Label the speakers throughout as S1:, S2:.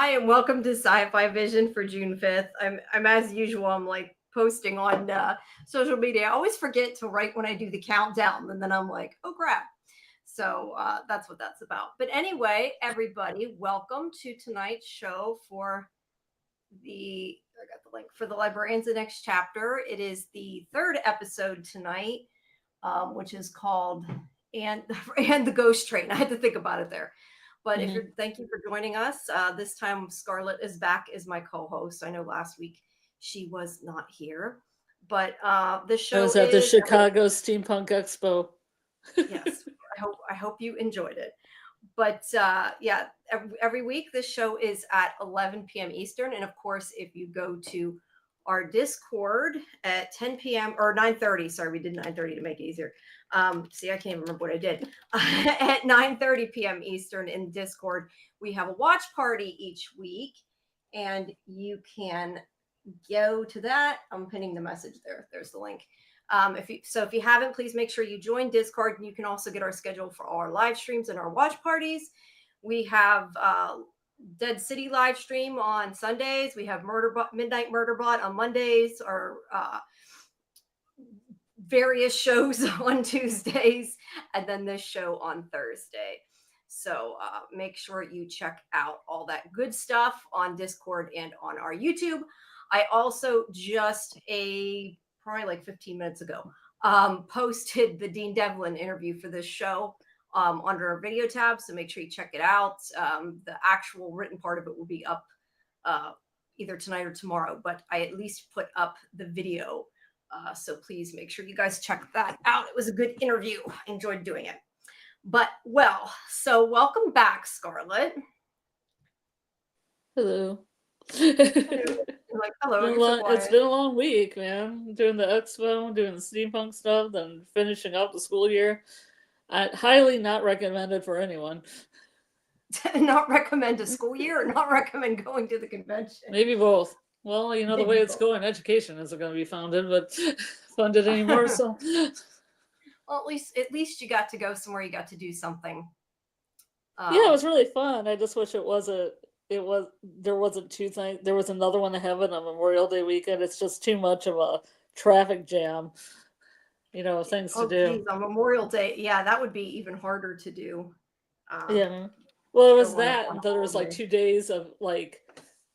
S1: Hi, and welcome to Sci-Fi Vision for June 5th. I'm as usual, I'm like posting on social media. I always forget to write when I do the countdown, and then I'm like, oh crap. So that's what that's about. But anyway, everybody, welcome to tonight's show for I got the link for the Librarians, the next chapter. It is the third episode tonight, which is called and and the Ghost Train. I had to think about it there. But if you're, thank you for joining us. This time, Scarlet is back as my co-host. I know last week she was not here, but the show
S2: I was at the Chicago Steampunk Expo.
S1: Yes, I hope you enjoyed it. But yeah, every week this show is at 11 p.m. Eastern, and of course, if you go to our Discord at 10 p.m. or 9:30. Sorry, we did 9:30 to make it easier. See, I can't remember what I did. At 9:30 p.m. Eastern in Discord, we have a watch party each week, and you can go to that. I'm pinning the message there. There's the link. If you haven't, please make sure you join Discord, and you can also get our schedule for all our live streams and our watch parties. We have Dead City live stream on Sundays. We have Midnight Murderbot on Mondays, or various shows on Tuesdays, and then this show on Thursday. So make sure you check out all that good stuff on Discord and on our YouTube. I also just probably like 15 minutes ago posted the Dean Devlin interview for this show under our video tab, so make sure you check it out. The actual written part of it will be up either tonight or tomorrow, but I at least put up the video, so please make sure you guys check that out. It was a good interview. I enjoyed doing it. But so welcome back, Scarlet.
S2: Hello.
S1: Like, hello.
S2: It's been a long week, man. Doing the expo, doing the steampunk stuff, then finishing up the school year. I highly not recommended for anyone.
S1: Not recommend a school year, or not recommend going to the convention?
S2: Maybe both. Well, you know, the way it's going, education isn't going to be funded anymore. So,
S1: well, at least you got to go somewhere. You got to do something.
S2: Yeah, it was really fun. I just wish there wasn't two things. There was another one to have on Memorial Day weekend. It's just too much of a traffic jam. You know, things to do.
S1: Geez, on Memorial Day, yeah, that would be even harder to do.
S2: Yeah. Well, it was that, and then there was like 2 days of like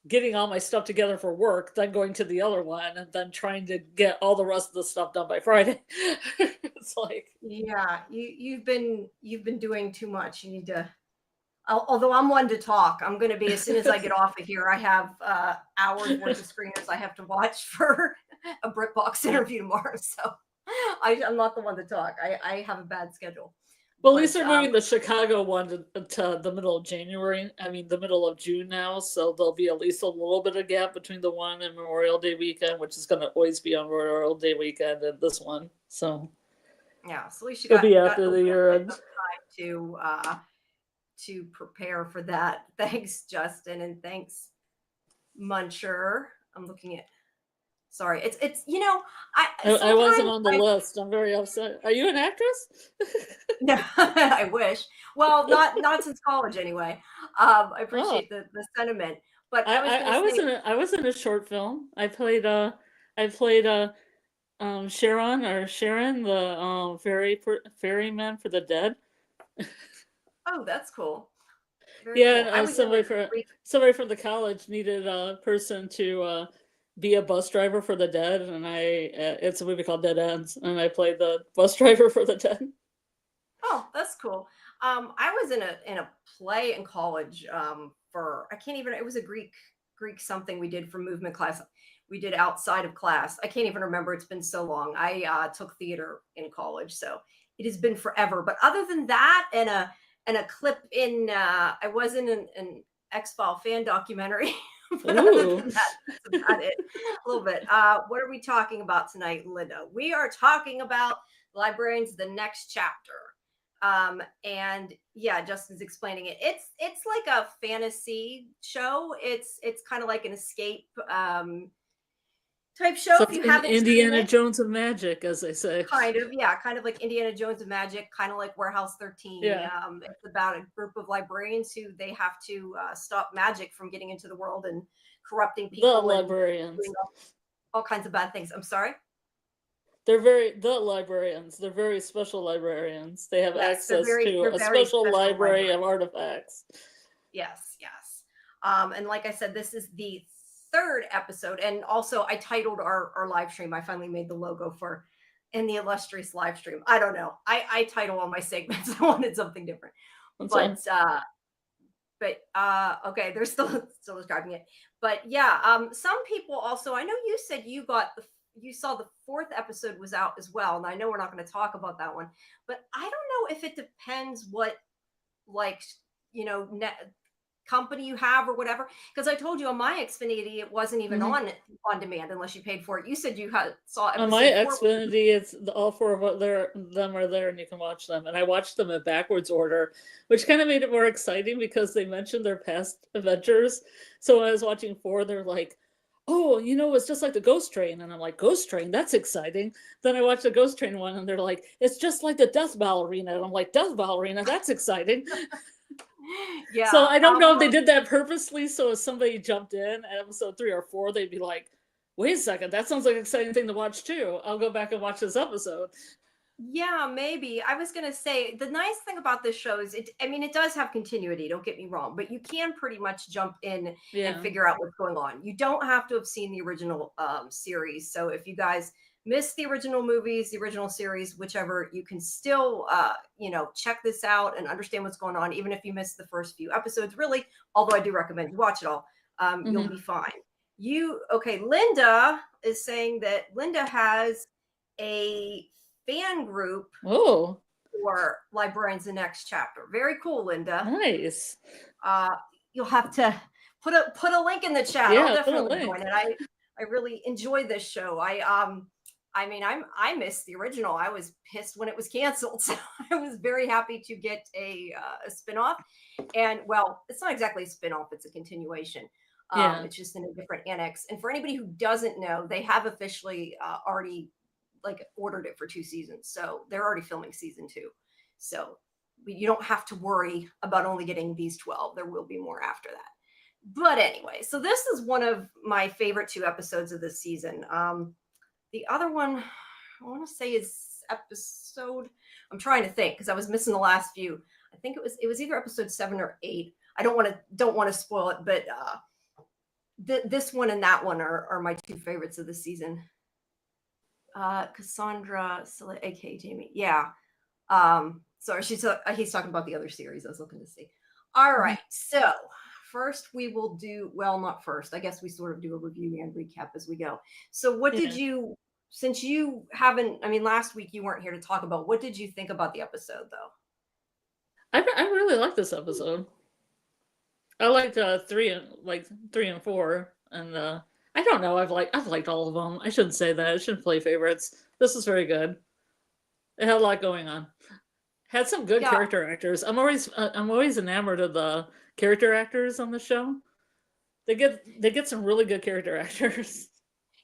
S2: getting all my stuff together for work, then going to the other one, and then trying to get all the rest of the stuff done by Friday. It's like,
S1: yeah, you've been doing too much. You need to. Although I'm one to talk, I'm going to be, as soon as I get off of here, I have hours worth of screeners I have to watch for a BritBox interview tomorrow. So I'm not the one to talk. I have a bad schedule.
S2: Well, at least they're moving the Chicago one to the middle of January. I mean, the middle of June now. So there'll be at least a little bit of gap between the one and Memorial Day weekend, which is going to always be on Memorial Day weekend, and this one. So
S1: yeah, so at least you
S2: be after the year end
S1: to prepare for that. Thanks, Justin, and thanks, Muncher. I'm looking at. Sorry, it's you know,
S2: I wasn't on the list. I'm very upset. Are you an actress?
S1: No, I wish. Well, not since college anyway. I appreciate the sentiment, but
S2: I was in a short film. I played Sharon, the ferryman for the dead.
S1: Oh, that's cool.
S2: Very cool. Somebody from the college needed a person to be a bus driver for the dead, and it's a movie called Dead Ends, and I played the bus driver for the dead.
S1: Oh, that's cool. I was in a play in college it was a Greek something we did for movement class. We did outside of class. I can't even remember. It's been so long. I took theater in college, so it has been forever. But other than that, and a clip in I was in an X-File fan documentary. But other than that, that's about it. A little bit. What are we talking about tonight, Linda? We are talking about Librarians, the next chapter. And yeah, Justin's explaining it. It's like a fantasy show. It's kind of like an escape type show. If you
S2: Something
S1: haven't seen
S2: Indiana
S1: it,
S2: Jones of magic, as they say.
S1: kind of, yeah, kind of like Indiana Jones of Magic, kind of like Warehouse 13.
S2: Yeah.
S1: It's about a group of librarians who they have to stop magic from getting into the world and corrupting
S2: The
S1: people and
S2: librarians.
S1: doing all kinds of bad things. I'm sorry.
S2: The librarians. They're very special librarians. They have
S1: Yes,
S2: access to
S1: they're
S2: a
S1: very
S2: special
S1: special
S2: library of
S1: librarians.
S2: artifacts.
S1: Yes, yes. And like I said, this is the third episode. And also, I titled our live stream. I finally made the logo for in the Illustrious live stream. I don't know. I title all my segments. I wanted something different.
S2: That's
S1: But
S2: fine.
S1: okay, they're still describing it. But yeah, some people also. I know you said you saw the fourth episode was out as well, and I know we're not going to talk about that one. But I don't know if it depends what like company you have or whatever, because I told you on my Xfinity it wasn't even on demand unless you paid for it. You said you saw
S2: On my
S1: episode 4.
S2: Xfinity, it's all four of them are there, and you can watch them. And I watched them in backwards order, which kind of made it more exciting because they mentioned their past adventures. So when I was watching 4, they're like, "Oh, it's just like the Ghost Train," and I'm like, "Ghost Train? That's exciting." Then I watched the Ghost Train one, and they're like, "It's just like the Death Ballerina," and I'm like, "Death Ballerina? That's exciting." So
S1: Yeah.
S2: I don't know if they did that purposely. So if somebody jumped in at episode 3 or 4, they'd be like, "Wait a second, that sounds like an exciting thing to watch too. I'll go back and watch this episode."
S1: Yeah, maybe. I was gonna say the nice thing about this show is it does have continuity, don't get me wrong, but you can pretty much jump in and
S2: Yeah.
S1: figure out what's going on. You don't have to have seen the original series. So if you guys missed the original movies, the original series, whichever, you can still check this out and understand what's going on, even if you missed the first few episodes, really, although I do recommend you watch it all. You'll be fine. Linda is saying that Linda has a fan group
S2: Oh,
S1: for Librarians the Next Chapter. Very cool, Linda.
S2: nice.
S1: You'll have to put a link in the chat.
S2: Yeah,
S1: I'll
S2: put a
S1: definitely
S2: link.
S1: join it. I really enjoy this show. I missed the original. I was pissed when it was canceled. So I was very happy to get a spinoff. And well, it's not exactly a spinoff, it's a continuation.
S2: Yeah.
S1: It's just in a different annex. And for anybody who doesn't know, they have officially already ordered it for 2 seasons. So they're already filming season 2. So you don't have to worry about only getting these 12. There will be more after that. But anyway, so this is one of my favorite 2 episodes of this season. The other one I want to say is episode, I'm trying to think because I was missing the last few. I think it was either episode 7 or 8. I don't want to spoil it, but this one and that one are my 2 favorites of the season. Cassandra, aka Jamie. Yeah. Sorry, he's talking about the other series I was looking to see. All right. So first we will do, well, not first. I guess we sort of do a review and recap as we go. So what did you, since you haven't, last week you weren't here to talk about, what did you think about the episode though?
S2: I really like this episode. I liked 3 and 4, and I don't know. I've liked all of them. I shouldn't say that. I shouldn't play favorites. This is very good. It had a lot going on. Had some good character actors. I'm always enamored of the character actors on the show. They get some really good character actors.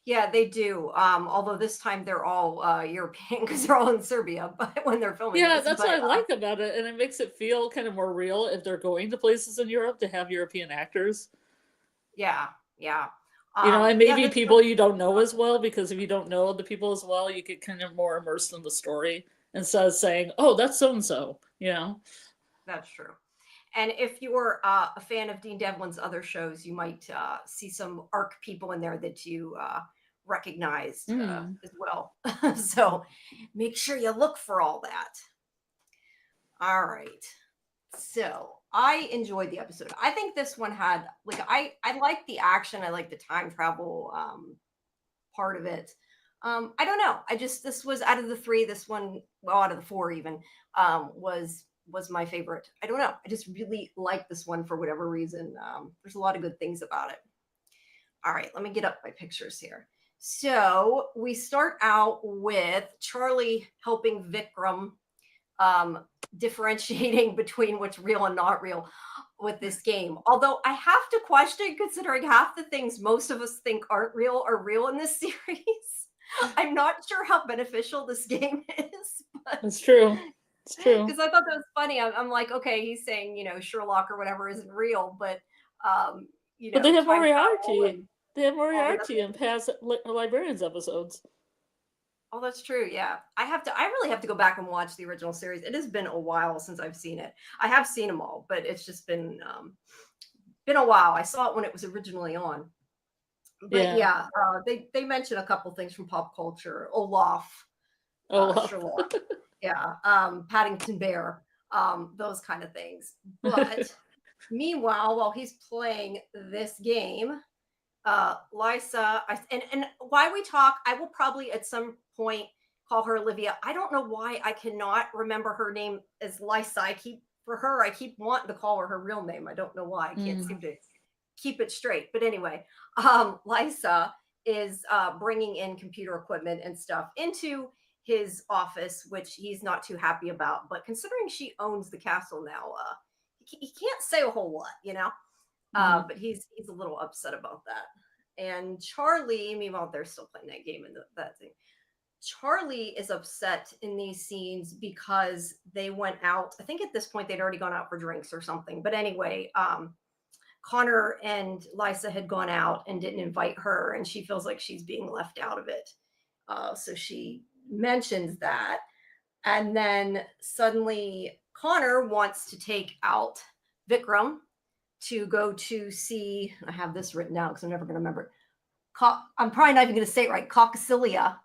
S1: Yeah, they do. Although this time they're all European because they're all in Serbia, but when they're filming,
S2: That's what I like about it, and it makes it feel kind of more real if they're going to places in Europe to have European actors.
S1: Yeah.
S2: And maybe people you don't know as well, because if you don't know the people as well, you get kind of more immersed in the story instead of saying, "Oh, that's so and so."
S1: That's true. And if you're a fan of Dean Devlin's other shows, you might see some ARC people in there that you recognized as well. So make sure you look for all that. All right. So I enjoyed the episode. I think this one had I like the action. I like the time travel part of it. I don't know. This was out of the 3. This one, well, out of the 4 even, was my favorite. I don't know. I just really like this one for whatever reason. There's a lot of good things about it. All right, let me get up my pictures here. So we start out with Charlie helping Vikram differentiating between what's real and not real with this game. Although I have to question, considering half the things most of us think aren't real are real in this series. I'm not sure how beneficial this game is.
S2: It's true. It's true.
S1: Because I thought that was funny. I'm like, okay, he's saying, Sherlock or whatever isn't real, but
S2: But they have
S1: time travel
S2: Moriarty.
S1: and
S2: They have
S1: all the
S2: Moriarty
S1: other.
S2: in past Librarians episodes.
S1: Oh, that's true. Yeah. I really have to go back and watch the original series. It has been a while since I've seen it. I have seen them all, but it's just been a while. I saw it when it was originally on. But
S2: Yeah.
S1: they mention a couple things from pop culture. Olaf,
S2: Oh,
S1: Sherlock, yeah, Paddington Bear, those kind of things. But meanwhile, while he's playing this game, Lysa, and why we talk, I will probably at some point call her Olivia. I don't know why I cannot remember her name as Lysa. I keep wanting to call her real name. I don't know why. I can't seem to keep it straight. But anyway, Lysa is bringing in computer equipment and stuff into his office, which he's not too happy about. But considering she owns the castle now, he can't say a whole lot, but he's a little upset about that. And Charlie, meanwhile, they're still playing that game and that thing. Charlie is upset in these scenes because they went out. I think at this point they'd already gone out for drinks or something. But anyway, Connor and Lysa had gone out and didn't invite her, and she feels like she's being left out of it. So she mentions that. And then suddenly Connor wants to take out Vikram to go to see, I have this written down because I'm never going to remember. I'm probably not even going to say it right. Caucasia.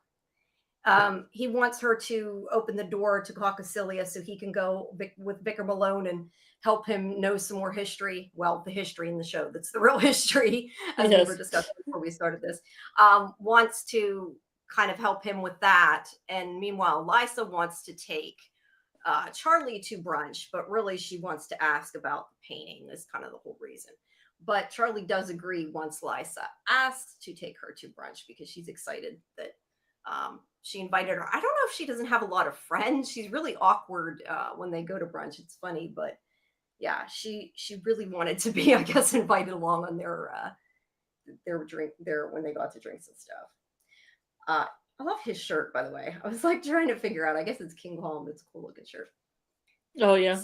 S1: He wants her to open the door to Caucasia so he can go with Vikram alone and help him know some more history. Well, the history in the show, that's the real history, as we were discussing before we started this. Wants to kind of help him with that. And meanwhile, Lysa wants to take Charlie to brunch, but really she wants to ask about the painting is kind of the whole reason. But Charlie does agree once Lysa asks to take her to brunch because she's excited that she invited her. I don't know if she doesn't have a lot of friends. She's really awkward when they go to brunch. It's funny, but yeah, she really wanted to be, I guess, invited along on their when they got to drinks and stuff. I love his shirt, by the way. I was like trying to figure out. I guess it's King Kong. It's a cool looking shirt.
S2: Oh yeah.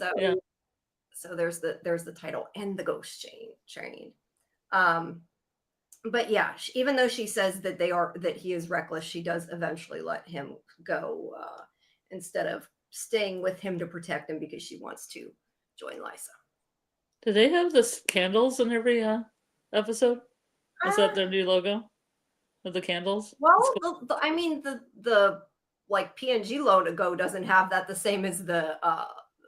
S1: So there's the title and the ghost chain. But yeah, even though she says that he is reckless, she does eventually let him go instead of staying with him to protect him because she wants to join Lysa.
S2: Do they have this candles in every episode? Is that their new logo? With the candles?
S1: Well, cool. the like PNG logo doesn't have that the same as the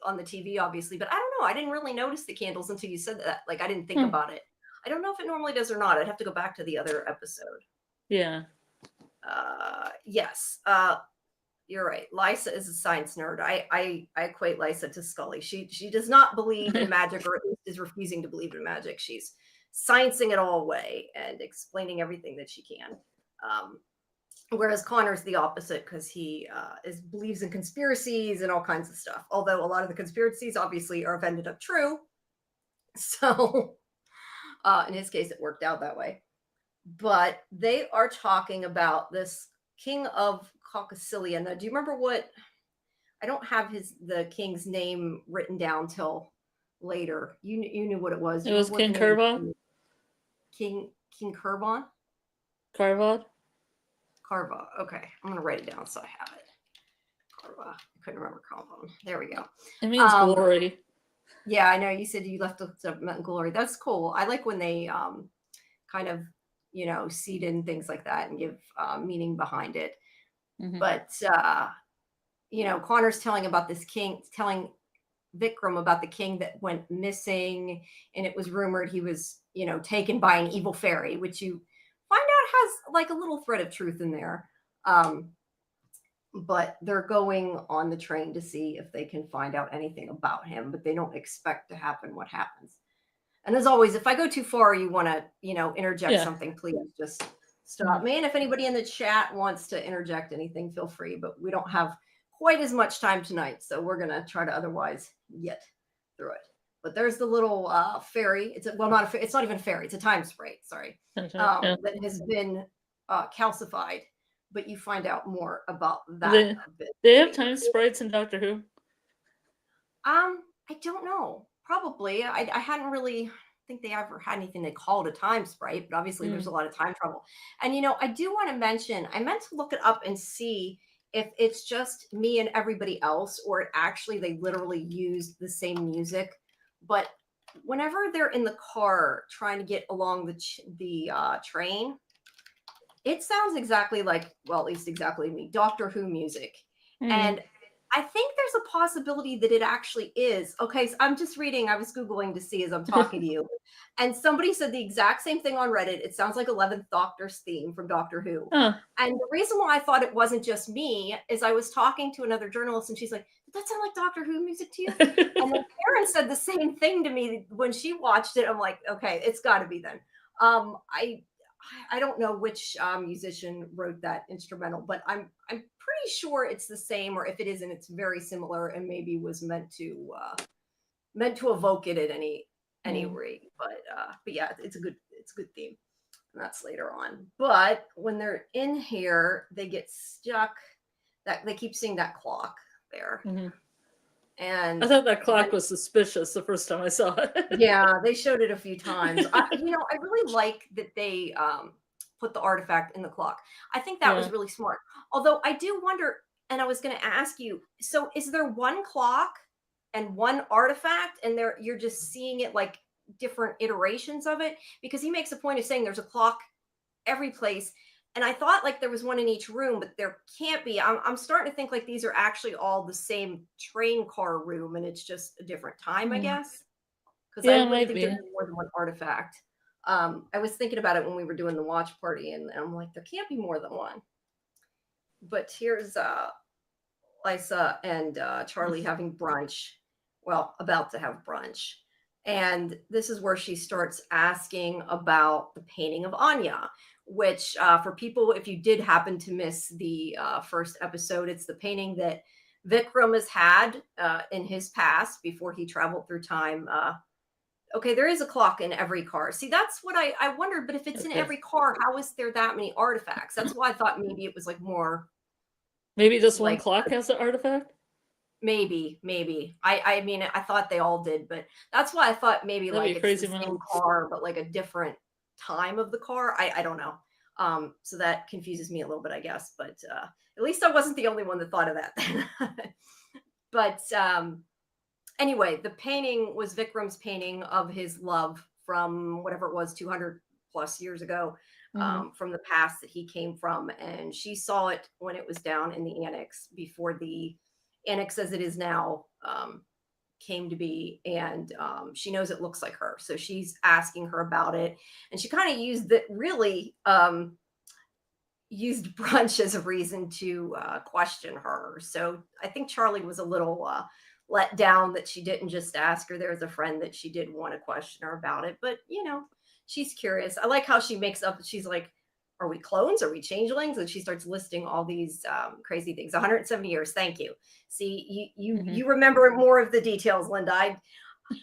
S1: on the TV, obviously. But I don't know. I didn't really notice the candles until you said that. Like I didn't think about it. I don't know if it normally does or not. I'd have to go back to the other episode.
S2: Yeah.
S1: Yes. You're right. Lysa is a science nerd. I equate Lysa to Scully. She does not believe in magic, or at least is refusing to believe in magic. She's sciencing it all away and explaining everything that she can. Whereas Connor's the opposite because he believes in conspiracies and all kinds of stuff. Although a lot of the conspiracies obviously have ended up true. So in his case, it worked out that way. But they are talking about this king of Caucasia. Now, do you remember what? I don't have the king's name written down till later. You knew what it was.
S2: It was King Curva.
S1: King Curvon.
S2: Carva.
S1: Okay, I'm gonna write it down so I have it. Carva. I couldn't remember Carvon. There we go.
S2: It means glory.
S1: Yeah, I know. You said you left the glory. That's cool. I like when they kind of seed in things like that and give meaning behind it. Mm-hmm. But Connor's telling Vikram about the king that went missing, and it was rumored he was taken by an evil fairy, which you find out has like a little thread of truth in there. But they're going on the train to see if they can find out anything about him, but they don't expect to happen what happens. And as always, if I go too far, you want to interject something, please just stop me. And if anybody in the chat wants to interject anything, feel free, but we don't have quite as much time tonight, so we're gonna try to otherwise get through it. But there's the little fairy. It's it's not even a fairy. It's a time sprite. Sorry,
S2: Yeah.
S1: that has been calcified. But you find out more about that a bit
S2: They have
S1: later.
S2: time sprites in Doctor Who.
S1: I don't know. Probably. I hadn't really think they ever had anything they called a time sprite, but obviously there's a lot of time travel. And I do want to mention, I meant to look it up and see if it's just me and everybody else, or it actually they literally used the same music. But whenever they're in the car trying to get along the train, it sounds exactly like, well, at least exactly me, Doctor Who music. And I think there's a possibility that it actually is. Okay, so I'm just reading, I was Googling to see as I'm talking to you. And somebody said the exact same thing on Reddit. It sounds like 11th Doctor's theme from Doctor Who.
S2: Huh.
S1: And the reason why I thought it wasn't just me is I was talking to another journalist and she's like, did that sound like Doctor Who music to you? And then Karen said the same thing to me when she watched it. I'm like, okay, it's got to be then. I don't know which musician wrote that instrumental, but I'm pretty sure it's the same, or if it isn't, it's very similar and maybe was meant to evoke it at any rate. But yeah, it's a good theme. And that's later on. But when they're in here, they get stuck. That they keep seeing that clock there. And
S2: I thought that clock was suspicious the first time I saw it.
S1: Yeah, they showed it a few times. I really like that they put the artifact in the clock. I think that was really smart. Although I do wonder, and I was going to ask you, so is there one clock and one artifact, and you're just seeing it like different iterations of it? Because he makes a point of saying there's a clock every place. And I thought like there was one in each room, but there can't be. I'm starting to think like these are actually all the same train car room, and it's just a different time, I guess. Because I would think there's more than one artifact. I was thinking about it when we were doing the watch party, and I'm like, there can't be more than one. But here's Lisa and Charlie having brunch. Well, about to have brunch. And this is where she starts asking about the painting of Anya, which for people, if you did happen to miss the first episode, it's the painting that Vikram has had in his past before he traveled through time. Okay, there is a clock in every car. See, that's what I wondered. But if it's in every car, how is there that many artifacts? That's why I thought maybe it was like more.
S2: Maybe just one clock has an artifact?
S1: Maybe. I mean, I thought they all did, but that's why I thought maybe like it's the same car, but like a different time of the car. I don't know. So that confuses me a little bit, I guess. But at least I wasn't the only one that thought of that. But anyway, the painting was Vikram's painting of his love from whatever it was, 200 plus years ago, from the past that he came from. And she saw it when it was down in the annex before the annex as it is now came to be. And she knows it looks like her. So she's asking her about it. And she kind of used used brunch as a reason to question her. So I think Charlie was a little let down that she didn't just ask her. There was a friend that she did want to question her about it, but she's curious. I like how she makes up. She's like, are we clones? Are we changelings? And she starts listing all these crazy things. 170 years. Thank you. See, you remember more of the details, Linda.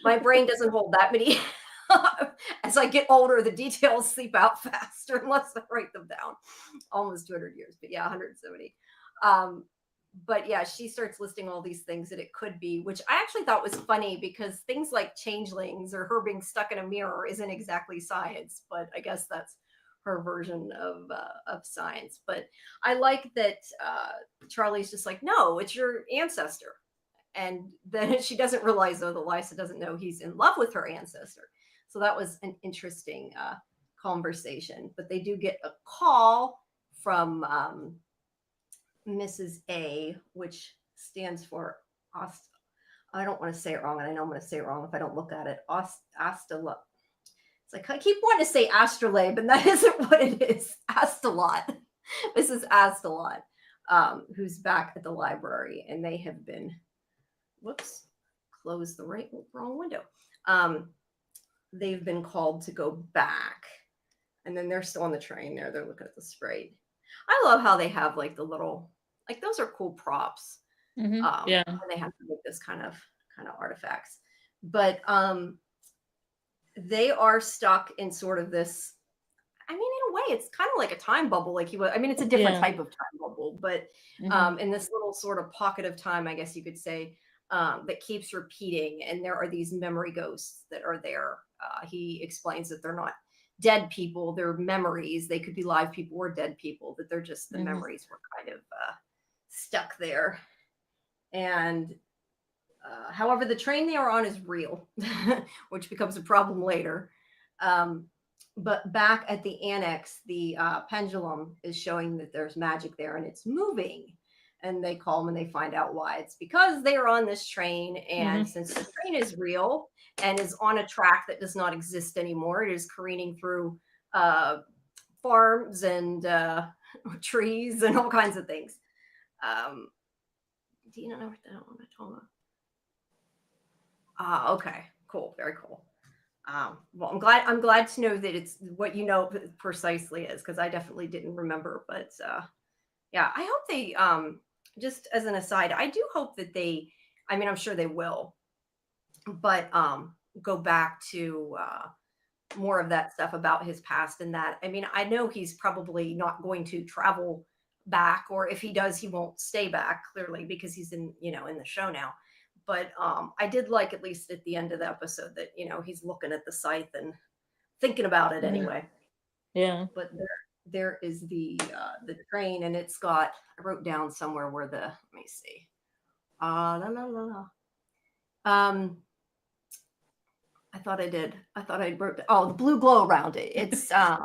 S1: My brain doesn't hold that many. As I get older, the details sleep out faster unless I write them down. Almost 200 years, but yeah, 170. But yeah, she starts listing all these things that it could be, which I actually thought was funny because things like changelings or her being stuck in a mirror isn't exactly science, but I guess that's her version of science. But I like that Charlie's just like, no, it's your ancestor. And then she doesn't realize, though, that Lysa doesn't know he's in love with her ancestor. So that was an interesting conversation. But they do get a call from Mrs. A, which stands for I don't want to say it wrong, and I know I'm going to say it wrong if I don't look at it. Astala. It's like I keep wanting to say astrolabe, and that isn't what it is. Astalot. Mrs. Astalot, who's back at the library, and they have been, close the wrong window. They've been called to go back, and then they're still on the train there. They're looking at the sprite. I love how they have like the little, like those are cool props.
S2: Yeah.
S1: when they have to make this kind of artifacts. But they are stuck in sort of this. I mean, in a way, it's kind of like a time bubble. Like I mean, it's a different type of time bubble, but in this little sort of pocket of time, I guess you could say, that keeps repeating. And there are these memory ghosts that are there. He explains that they're not dead people; they're memories. They could be live people or dead people. That they're just the memories were kind of stuck there. And however, the train they are on is real, which becomes a problem later. But back at the annex, the pendulum is showing that there's magic there and it's moving. And they call them and they find out why. It's because they are on this train. And since the train is real and is on a track that does not exist anymore, it is careening through farms and trees and all kinds of things. Do you know what the hell I'm talking about? Okay, cool, very cool. Well, I'm glad to know that it's what you know precisely is, because I definitely didn't remember. But yeah, I hope they just as an aside, I do hope that they. I mean, I'm sure they will, but go back to more of that stuff about his past and that. I mean, I know he's probably not going to travel back, or if he does, he won't stay back, clearly, because he's in the show now. But I did like, at least at the end of the episode, that he's looking at the scythe and thinking about it anyway.
S2: Yeah.
S1: But there is the train, and it's got, I wrote down somewhere where let me see. I thought I did. I thought I wrote the blue glow around it. It's I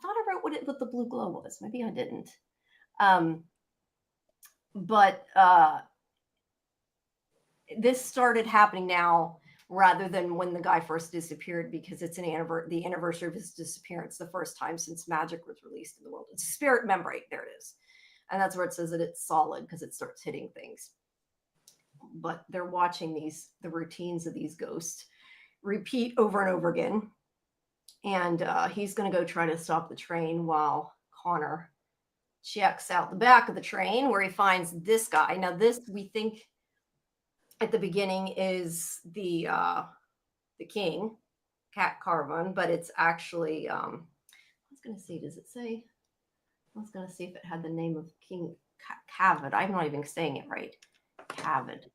S1: thought I wrote what the blue glow was. Maybe I didn't. But this started happening now rather than when the guy first disappeared, because it's the anniversary of his disappearance, the first time since magic was released in the world. It's a spirit membrane. There it is. And that's where it says that it's solid, because it starts hitting things. But they're watching the routines of these ghosts repeat over and over again. And he's going to go try to stop the train while Connor checks out the back of the train, where he finds this guy. Now, this, we think at the beginning, is the king, Cat Carvon, but it's actually, I was going to see, does it say? I was going to see if it had the name of King Cavid. I'm not even saying it right. Cavid.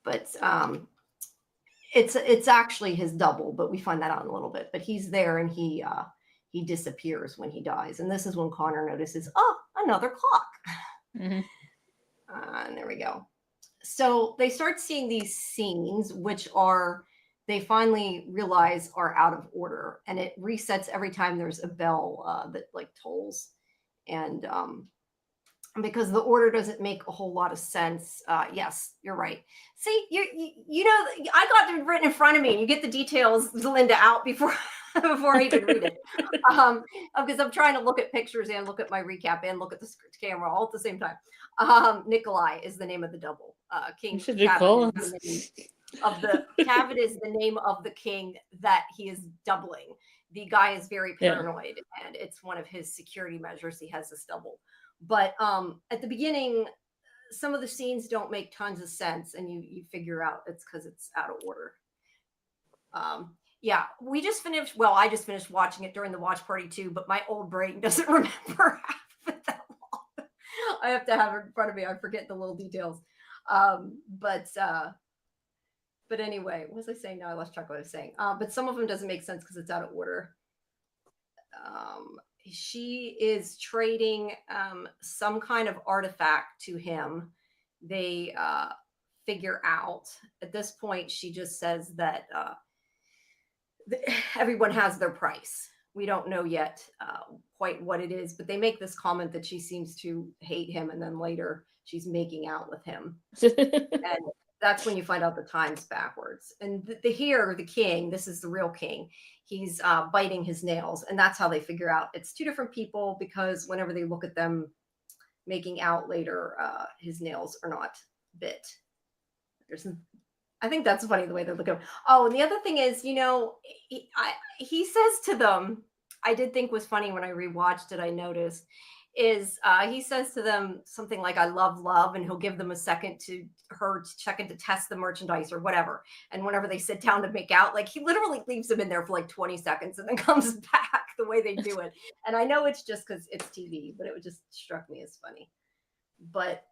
S1: But it's actually his double, but we find that out in a little bit. But he's there, and he disappears when he dies. And this is when Connor notices, another clock. And there we go. So they start seeing these scenes, which they finally realize are out of order, and it resets every time there's a bell that like tolls. And because the order doesn't make a whole lot of sense. Yes, you're right. See, you know, I got it written in front of me, and you get the details, Linda, out before I even read it. Because I'm trying to look at pictures and look at my recap and look at the camera all at the same time. Nikolai is the name of the double. King Cavid is the name of the king that he is doubling. The guy is very paranoid, and it's one of his security measures. He has this double. But at the beginning, some of the scenes don't make tons of sense, and you figure out it's because it's out of order. Yeah, we just finished. Well, I just finished watching it during the watch party too, but my old brain doesn't remember half of it that long. I have to have it in front of me. I forget the little details. But anyway, what was I saying? Now I lost track of what I was saying. But some of them doesn't make sense because it's out of order. She is trading some kind of artifact to him. They figure out at this point. She just says that everyone has their price. We don't know yet quite what it is, but they make this comment that she seems to hate him, and then later she's making out with him. And that's when you find out the time's backwards. And the king, this is the real king, he's biting his nails, and that's how they figure out it's two different people, because whenever they look at them making out later, his nails are not bit. I think that's funny the way they look at him. Oh, and the other thing is, he says to them, I did think was funny when I rewatched it, I noticed, is he says to them something like "I love love," and he'll give them a second to test the merchandise or whatever. And whenever they sit down to make out, like he literally leaves them in there for like 20 seconds and then comes back the way they do it. And I know it's just because it's TV, but it just struck me as funny. But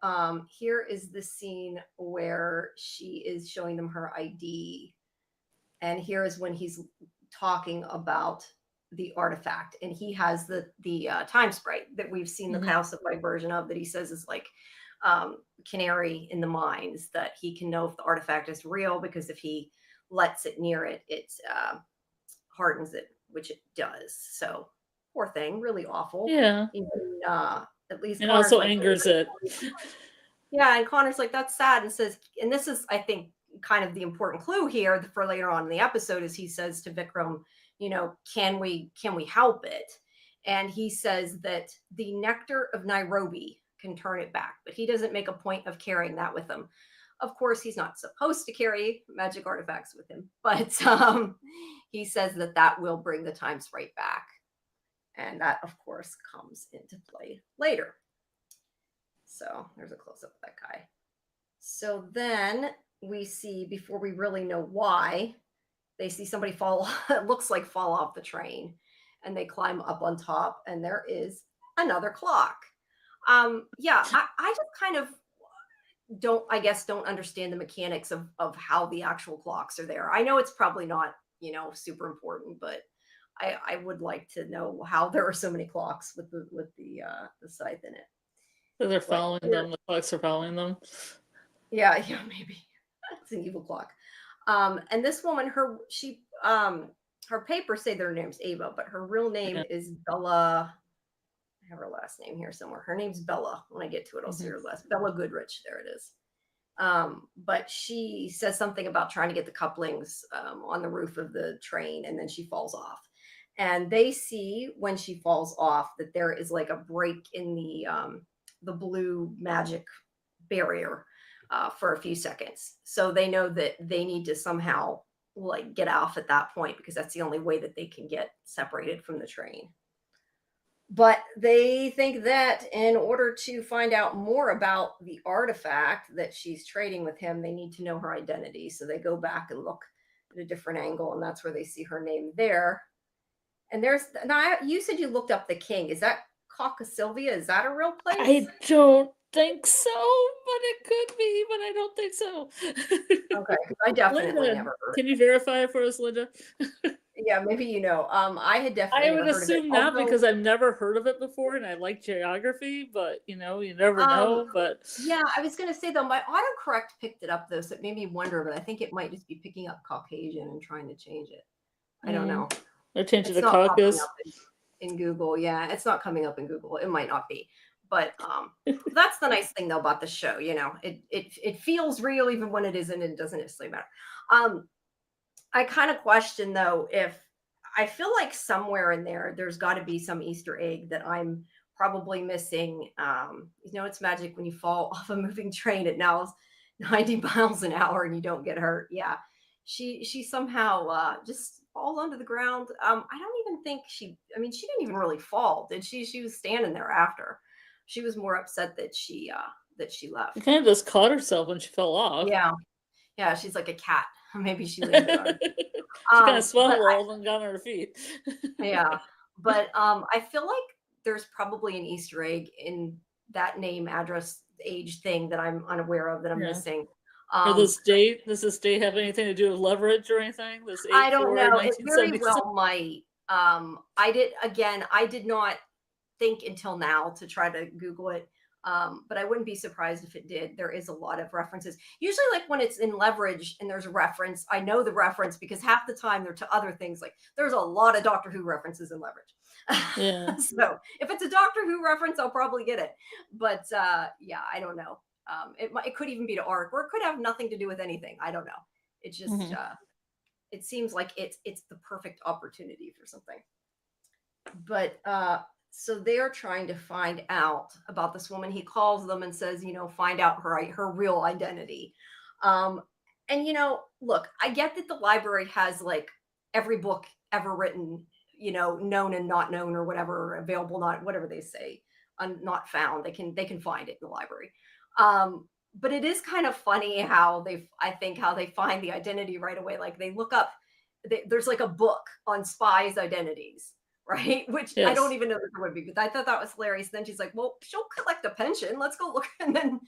S1: here is the scene where she is showing them her ID, and here is when he's talking about the artifact, and he has the time sprite that we've seen the calcified version of, that he says is like canary in the mines, that he can know if the artifact is real, because if he lets it near it, it hardens it, which it does. So poor thing, really awful.
S2: Yeah.
S1: Even, at least
S2: And
S1: Connor's
S2: also
S1: like,
S2: angers it.
S1: yeah, and Connor's like, that's sad, and says, and this is, I think, kind of the important clue here for later on in the episode, is he says to Vikram, can we help it? And he says that the nectar of Nairobi can turn it back, but he doesn't make a point of carrying that with him. Of course, he's not supposed to carry magic artifacts with him, but he says that will bring the time sprite back. And that, of course, comes into play later. So there's a close-up of that guy. So then we see, before we really know why, they see somebody fall, it looks like fall off the train, and they climb up on top, and there is another clock. Yeah, I just kind of don't understand the mechanics of how the actual clocks are there. I know it's probably not, super important, but I would like to know how there are so many clocks with the scythe in it.
S2: So they're following them. The clocks are following them.
S1: Yeah, maybe. It's an evil clock. And this woman, her papers say their name's Ava, but her real name is Bella. I have her last name here somewhere. Her name's Bella. When I get to it, I'll see her last. Bella Goodrich. There it is. But she says something about trying to get the couplings on the roof of the train, and then she falls off. And they see, when she falls off, that there is like a break in the blue magic barrier for a few seconds. So they know that they need to somehow like get off at that point, because that's the only way that they can get separated from the train. But they think that in order to find out more about the artifact that she's trading with him, they need to know her identity. So they go back and look at a different angle, and that's where they see her name there. And now you said you looked up the king. Is that Caucasilvia? Is that a real place?
S2: I don't think so, but it could be, but I don't think so.
S1: Okay, I definitely
S2: Linda,
S1: never heard.
S2: Can you verify it for us, Linda?
S1: Yeah, maybe I had definitely.
S2: I would assume not, because I've never heard of it before, and I like geography, but you never know. But
S1: yeah, I was gonna say though, my autocorrect picked it up though, so it made me wonder. But I think it might just be picking up Caucasian and trying to change it. I don't know.
S2: Or change it to Caucasus
S1: in Google. Yeah, it's not coming up in Google. It might not be. But that's the nice thing though about the show. It feels real even when it isn't. It doesn't necessarily matter. I kind of question though, if I feel like somewhere in there's got to be some Easter egg that I'm probably missing. It's magic when you fall off a moving train at now 90 miles an hour and you don't get hurt. Yeah, she somehow just falls onto the ground. I don't even think she didn't even really fall, did she? She was standing there after. She was more upset that she left.
S2: She kind of just caught herself when she fell off.
S1: Yeah, she's like a cat. Maybe she landed on her.
S2: She kind of swallowed and got on her feet.
S1: Yeah, but I feel like there's probably an Easter egg in that name, address, age thing that I'm unaware of, that I'm missing.
S2: Or this date? Does this date have anything to do with leverage or anything?
S1: I don't know. It very well might. I did not think until now to try to Google it. But I wouldn't be surprised if it did. There is a lot of references. Usually, like when it's in Leverage and there's a reference, I know the reference because half the time they're to other things. Like there's a lot of Doctor Who references in Leverage.
S2: Yeah.
S1: So if it's a Doctor Who reference, I'll probably get it. But yeah, I don't know. It could even be to Arc, or it could have nothing to do with anything. I don't know. It just it seems like it's the perfect opportunity for something. But so they're trying to find out about this woman. He calls them and says, find out her real identity. And look, I get that the library has like every book ever written, known and not known, or whatever, available, not whatever they say, not found. They can find it in the library. But it is kind of funny how they find the identity right away. Like they look up, there's like a book on spies' identities, right? Which I don't even know that there would be, but I thought that was hilarious. Then she's like, well, she'll collect a pension. Let's go look. And then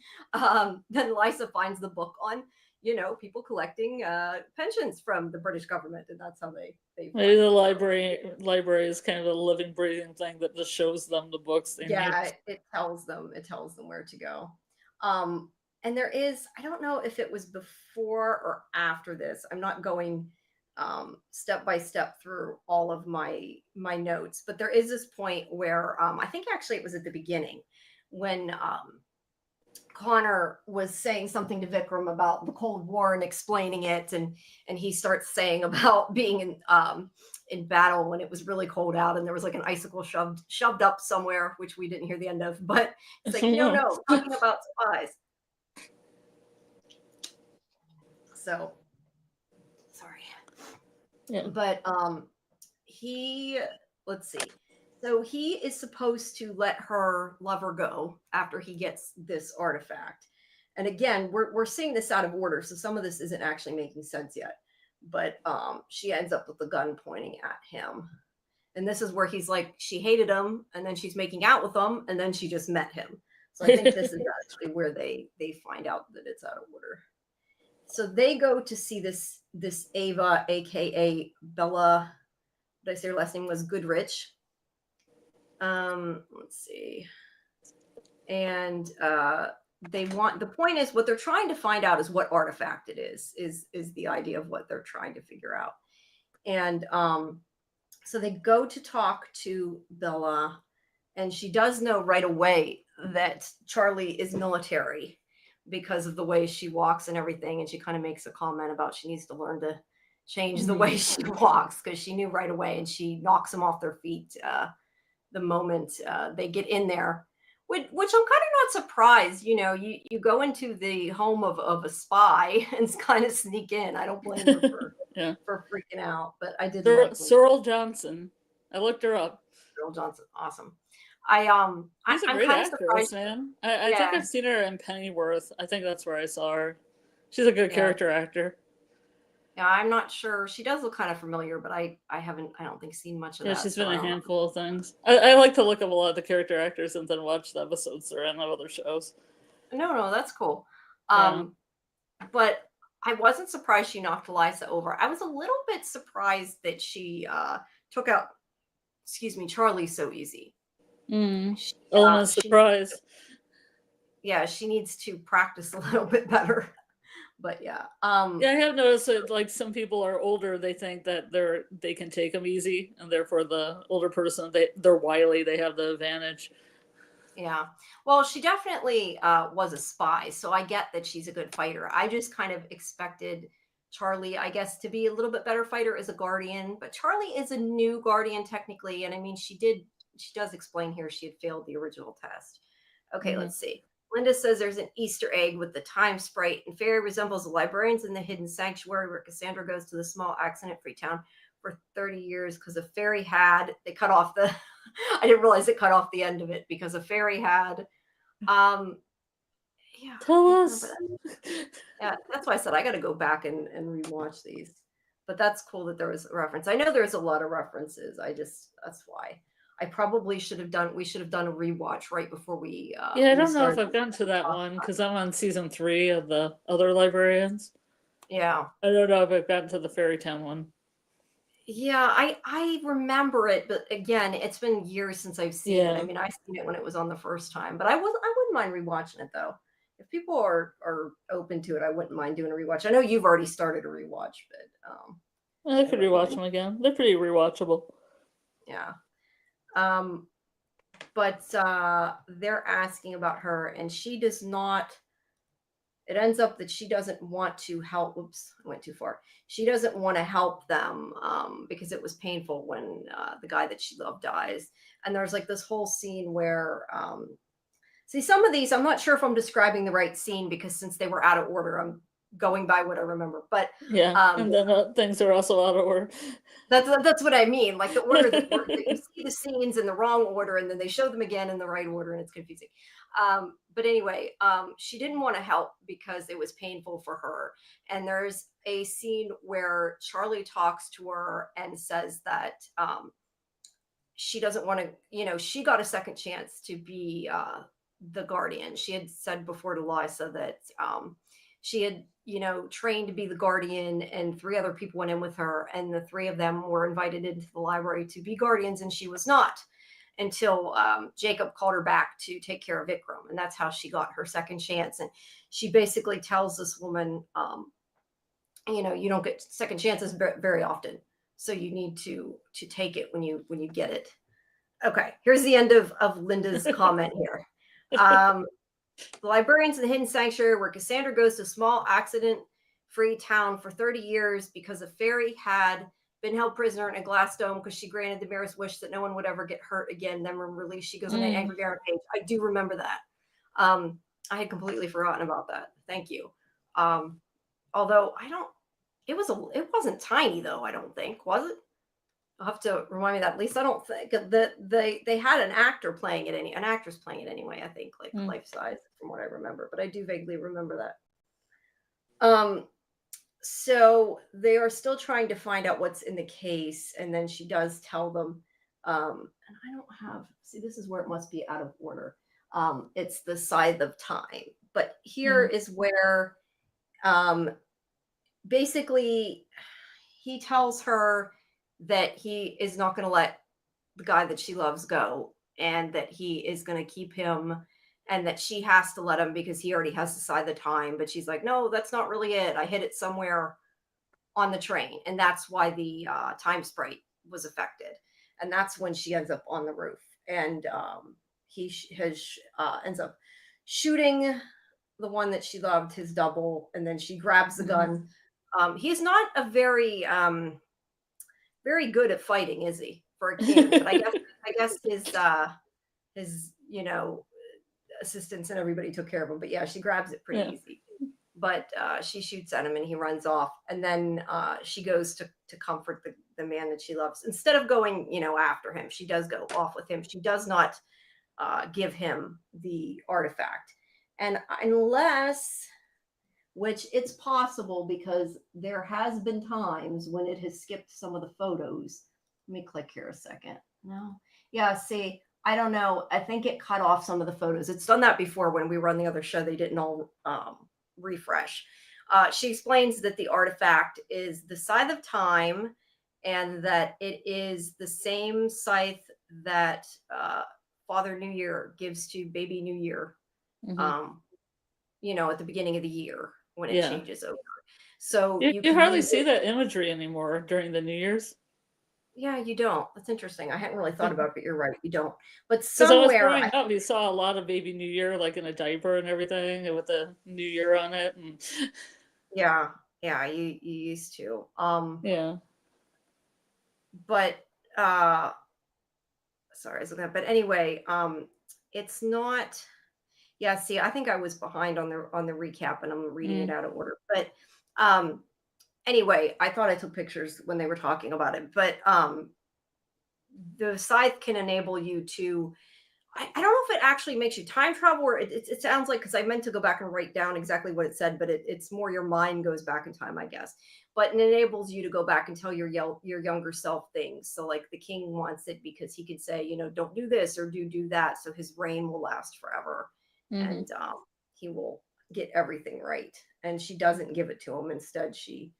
S1: Lysa finds the book on, people collecting pensions from the British government. And that's how they
S2: maybe the library is kind of a living, breathing thing that just shows them the books they need.
S1: It tells them where to go. And there is, I don't know if it was before or after this. I'm not going step by step through all of my notes, but there is this point where I think actually it was at the beginning when Connor was saying something to Vikram about the Cold War and explaining it, and he starts saying about being in battle when it was really cold out and there was like an icicle shoved up somewhere, which we didn't hear the end of, but it's like, no, talking about spies. So sorry.
S2: Yeah.
S1: But let's see. So he is supposed to let her lover go after he gets this artifact. And again, we're seeing this out of order, so some of this isn't actually making sense yet. But she ends up with the gun pointing at him. And this is where he's like, she hated him, and then she's making out with him, and then she just met him. So I think this is actually where they find out that it's out of order. So they go to see this Ava, aka Bella. Did I say her last name was Goodrich? Let's see. And the point is, what they're trying to find out is what artifact it is the idea of what they're trying to figure out. And so they go to talk to Bella, and she does know right away that Charlie is military because of the way she walks and everything. And she kind of makes a comment about she needs to learn to change the way she walks, because she knew right away, and she knocks them off their feet the moment they get in there, which I'm kind of not surprised. You go into the home of a spy and kind of sneak in. I don't blame her for freaking out, but I did like
S2: Cyril Johnson. I looked her up.
S1: Cyril Johnson, awesome.
S2: She's a great actress, man. I think I've seen her in Pennyworth. I think that's where I saw her. She's a good character actor.
S1: Yeah, I'm not sure. She does look kind of familiar, but I don't think seen much of that.
S2: Yeah, she's been in a handful of things. I like to look up a lot of the character actors and then watch the episodes they're in of other shows.
S1: No, that's cool. But I wasn't surprised she knocked Lysa over. I was a little bit surprised that she took out, Charlie so easy.
S2: Element surprise.
S1: She needs to practice a little bit better. But I
S2: have noticed that like some people are older, they think that they can take them easy, and therefore the older person, they're wily, they have the advantage.
S1: Yeah, well, she definitely was a spy, so I get that she's a good fighter. I just kind of expected Charlie, I guess, to be a little bit better fighter as a guardian, but Charlie is a new guardian technically, and I mean, she does explain here she had failed the original test. Okay, let's see. Linda says there's an Easter egg with the time sprite, and Fairy resembles the librarians in the hidden sanctuary where Cassandra goes to the small accident-free town for 30 years because a fairy they cut off the, I didn't realize it cut off the end of it because a fairy had,
S2: Tell us.
S1: Yeah, that's why I said I got to go back and rewatch these. But that's cool that there was a reference. I know there's a lot of references. That's why. We should have done a rewatch right before we.
S2: I don't know if I've gotten to that one because I'm on season 3 of the other Librarians.
S1: Yeah.
S2: I don't know if I've gotten to the Fairy Town one.
S1: Yeah, I remember it, but again, it's been years since I've seen it. I mean, I seen it when it was on the first time, but I wouldn't mind rewatching it though. If people are open to it, I wouldn't mind doing a rewatch. I know you've already started a rewatch, but
S2: I could rewatch them again. They're pretty rewatchable.
S1: Yeah. But they're asking about her, and she does not. It ends up that she doesn't want to help. Oops, I went too far. She doesn't want to help them because it was painful when the guy that she loved dies. And there's like this whole scene where, see, some of these, I'm not sure if I'm describing the right scene because since they were out of order, I'm going by what I remember. But
S2: and then things are also out of order.
S1: That's what I mean. Like the order that you see the scenes in the wrong order, and then they show them again in the right order, and it's confusing. But anyway, she didn't want to help because it was painful for her. And there's a scene where Charlie talks to her and says that she doesn't want to, she got a second chance to be the guardian. She had said before to Liza that she had, trained to be the guardian, and 3 other people went in with her, and the 3 of them were invited into the library to be guardians, and she was not, until Jacob called her back to take care of Vikram. And that's how she got her second chance. And she basically tells this woman, you don't get second chances very often. So you need to take it when you get it. Okay, here's the end of Linda's comment here. The Librarians in the Hidden Sanctuary, where Cassandra goes to a small accident-free town for 30 years because a fairy had been held prisoner in a glass dome because she granted the mayor's wish that no one would ever get hurt again. Then when released, she goes on an Angry Garrett page. I do remember that. I had completely forgotten about that. Thank you. Although it wasn't tiny though, I don't think, was it? I'll have to remind me that. At least I don't think that they had an actress playing it anyway, I think, like life size from what I remember, but I do vaguely remember that. So they are still trying to find out what's in the case, and then she does tell them, and I don't have, see, this is where it must be out of order. It's the Scythe of Time, but here is where basically he tells her that he is not going to let the guy that she loves go, and that he is going to keep him, and that she has to let him because he already has the Scythe of Time. But she's like, no, that's not really it. I hid it somewhere on the train. And that's why the time sprite was affected. And that's when she ends up on the roof. And he ends up shooting the one that she loved, his double, and then she grabs the gun. He's not a very good at fighting, is he, for a king? But I guess his assistants and everybody took care of him. But yeah, she grabs it pretty easy. But she shoots at him and he runs off. And then she goes to comfort the man that she loves. Instead of going, after him, she does go off with him. She does not give him the artifact. And unless, which it's possible because there has been times when it has skipped some of the photos. Let me click here a second. No. Yeah, see, I don't know. I think it cut off some of the photos. It's done that before when we were on the other show. They didn't all refresh. She explains that the artifact is the Scythe of Time, and that it is the same scythe that Father New Year gives to Baby New Year, at the beginning of the year when it changes over. So
S2: you hardly see that imagery anymore during the New Year's.
S1: Yeah, you don't. That's interesting. I hadn't really thought about it, but you're right. You don't. But
S2: somewhere, I was growing up, you saw a lot of Baby New Year, like in a diaper and everything, and with the New Year on it. And
S1: yeah, you used to.
S2: Yeah.
S1: But sorry, I was looking at, but anyway, it's not. Yeah, see, I think I was behind on the recap, and I'm reading it out of order. But anyway, I thought I took pictures when they were talking about it. But the scythe can enable you to, I don't know if it actually makes you time travel, or it sounds like, because I meant to go back and write down exactly what it said, but it's more your mind goes back in time, I guess. But it enables you to go back and tell your younger self things. So like the king wants it because he could say, don't do this or do that. So his reign will last forever. And he will get everything right. And she doesn't give it to him. Instead, she,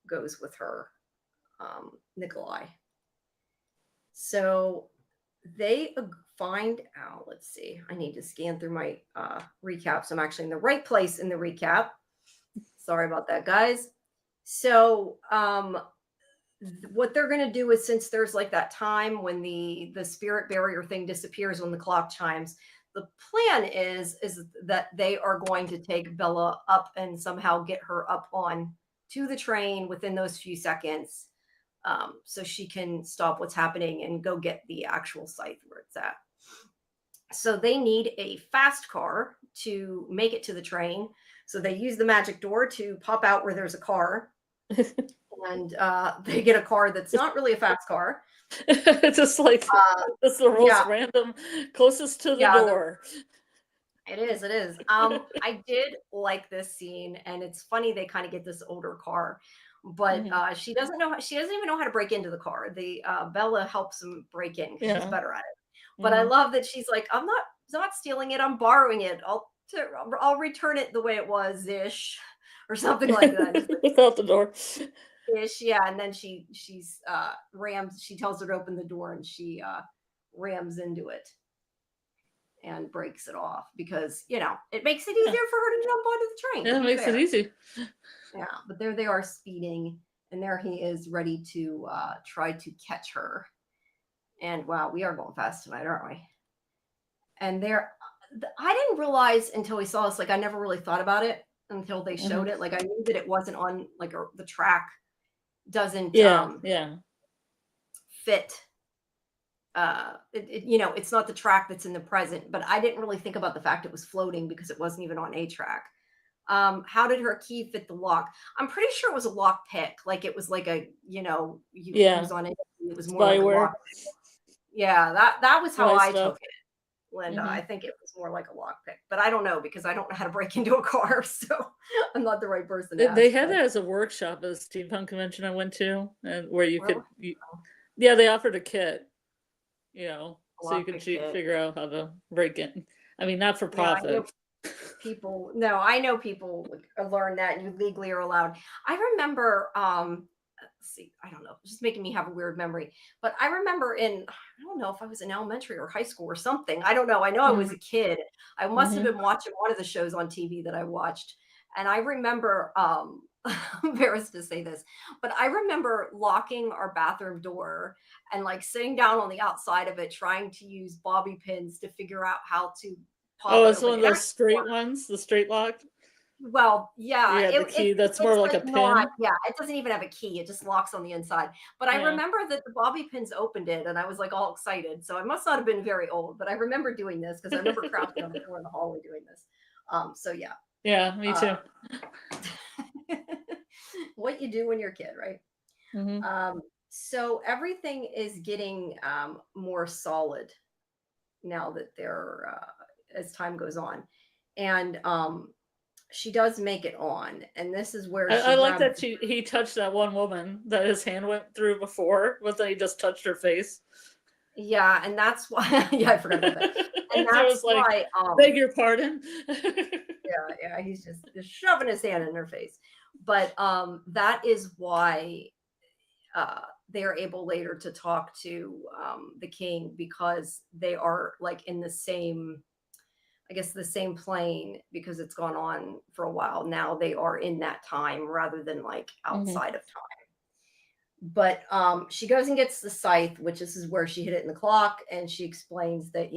S1: goes with her Nikolai. So they find out, let's see, I need to scan through my recap. So I'm actually in the right place in the recap. Sorry about that, guys. So what they're going to do is, since there's like that time when the spirit barrier thing disappears when the clock chimes, the plan is that they are going to take Bella up and somehow get her up on to the train within those few seconds, so she can stop what's happening and go get the actual scythe where it's at. So they need a fast car to make it to the train. So they use the magic door to pop out where there's a car, and they get a car that's not really a fast car.
S2: Just like
S1: Uh,
S2: it's the most
S1: yeah,
S2: random, closest to the
S1: yeah,
S2: door.
S1: it is. It is. I did like this scene, and it's funny they kind of get this older car, but
S2: Mhm.
S1: she doesn't know. She doesn't even know how to break into the car. The Bella helps him break in because she's
S2: Yeah.
S1: better at it. But I
S2: Mhm.
S1: love that she's like, I'm not stealing it. I'm borrowing it. I'll return it the way it was ish, or something like that. Just
S2: Without the door.
S1: ish, yeah. And then she's rams. She tells her to open the door, and she rams into it and breaks it off because it makes it
S2: Yeah.
S1: easier for her to jump onto the train. To
S2: Yeah, it
S1: be
S2: makes it
S1: fair,
S2: easy.
S1: yeah. But there they are speeding, and there he is ready to try to catch her. And wow, we are going fast tonight, aren't we? And there, I didn't realize until we saw this. Like I never really thought about it until they showed
S2: Mhm.
S1: it. Like I knew that it wasn't on like the track doesn't
S2: Yeah, yeah.
S1: fit. It's not the track that's in the present, but I didn't really think about the fact it was floating because it wasn't even on a track. How did her key fit the lock? I'm pretty sure it was a lock pick. Like it was like a, you
S2: Yeah.
S1: use on it. It was more like a
S2: Spyware.
S1: lock. Yeah, that was how
S2: Spy
S1: I
S2: stuff.
S1: took it, Linda. I
S2: Mhm.
S1: think it was more like a lock pick, but I don't know because I don't know how to break into a car, so I'm not the right person to
S2: They
S1: ask.
S2: had
S1: But
S2: that as a workshop at a steampunk convention I went to, and where you
S1: really,
S2: could yeah, they offered a kit,
S1: a
S2: so you
S1: lock
S2: could
S1: pick kit.
S2: figure out how to break it. I mean, not for
S1: Yeah, I know
S2: profit.
S1: people. No, I know people learn that and you legally are allowed. I remember. Let's see, I don't know. It's just making me have a weird memory. But I remember I don't know if I was in elementary or high school or something. I don't know. I know I was
S2: Mhm.
S1: a kid. I must have
S2: Mhm.
S1: been watching one of the shows on TV that I watched. And I remember, I'm embarrassed to say this, but I remember locking our bathroom door and like sitting down on the outside of it, trying to use bobby pins to figure out how to pop
S2: Oh,
S1: it
S2: it's one
S1: open.
S2: of
S1: It
S2: those
S1: actually
S2: straight
S1: worked.
S2: ones, the straight lock?
S1: Well, yeah,
S2: Yeah, the key that's more
S1: it's
S2: like
S1: like
S2: a
S1: not,
S2: pin.
S1: yeah, it doesn't even have a key. It just locks on the inside. But I
S2: Yeah.
S1: remember that the bobby pins opened it and I was like all excited. So I must not have been very old, but I remember doing this because I remember crouching on the floor in the hallway doing this. So yeah.
S2: Yeah, me
S1: Uh,
S2: too.
S1: what you do when you're a kid, right?
S2: Mhm.
S1: So everything is getting more solid now that they're as time goes on. And she does make it on, and this is where
S2: I
S1: she
S2: like
S1: grabs.
S2: that he touched that one woman that his hand went through before, but then he just touched her face.
S1: Yeah, and that's why yeah, I forgot about that. And
S2: And so it
S1: that's
S2: was like,
S1: why,
S2: "Beg your pardon?"
S1: yeah, he's just shoving his hand in her face. But, that is why, they are able later to talk to, the king because they are, like, in the same I guess, the same plane because it's gone on for a while. Now they are in that time rather than, like,
S2: Mhm.
S1: outside of time. But she goes and gets the scythe, which this is where she hit it in the clock, and she explains that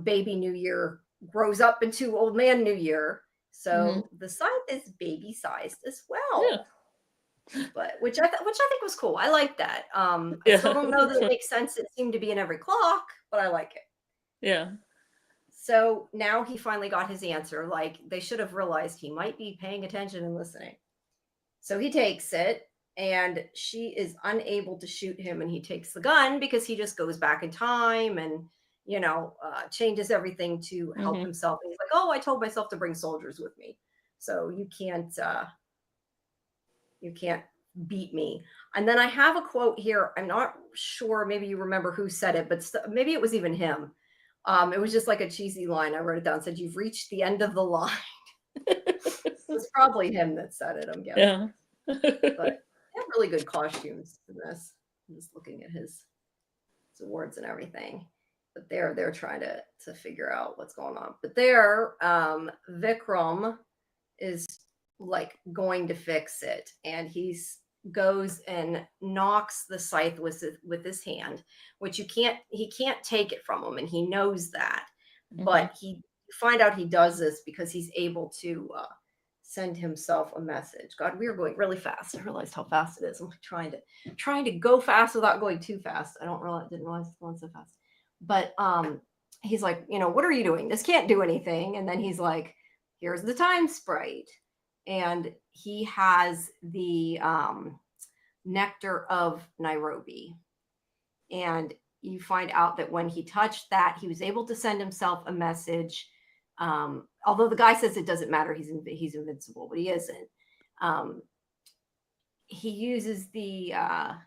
S1: baby New Year grows up into old man New Year,
S2: Mhm.
S1: so the scythe is baby sized as
S2: Yeah.
S1: well. But which I think was cool. I like that. I still
S2: Yeah.
S1: don't know that it makes sense. It seemed to be in every clock, but I like it.
S2: Yeah.
S1: So now he finally got his answer. Like they should have realized he might be paying attention and listening. So he takes it, and she is unable to shoot him, and he takes the gun because he just goes back in time and changes everything to help
S2: Mhm.
S1: himself. And he's like, "Oh, I told myself to bring soldiers with me, so you can't beat me." And then I have a quote here. I'm not sure. Maybe you remember who said it, but maybe it was even him. It was just like a cheesy line. I wrote it down. Said, "You've reached the end of the line." It's probably him that said it. I'm guessing.
S2: Yeah.
S1: But they have really good costumes in this. I'm just looking at his awards and everything. But they're trying to figure out what's going on. But there, Vikram is like going to fix it, and he's goes and knocks the scythe with his hand, which he can't take it from him, and he knows that.
S2: Mhm.
S1: But he you find out he does this because he's able to send himself a message. God, we are going really fast. I realized how fast it is. I'm like trying to go fast without going too fast. I don't realize didn't realize it's going so fast. But he's like, what are you doing? This can't do anything. And then he's like, here's the time sprite. And he has the nectar of Nairobi. And you find out that when he touched that, he was able to send himself a message. Although the guy says it doesn't matter, he's invincible, but he isn't. He uses the I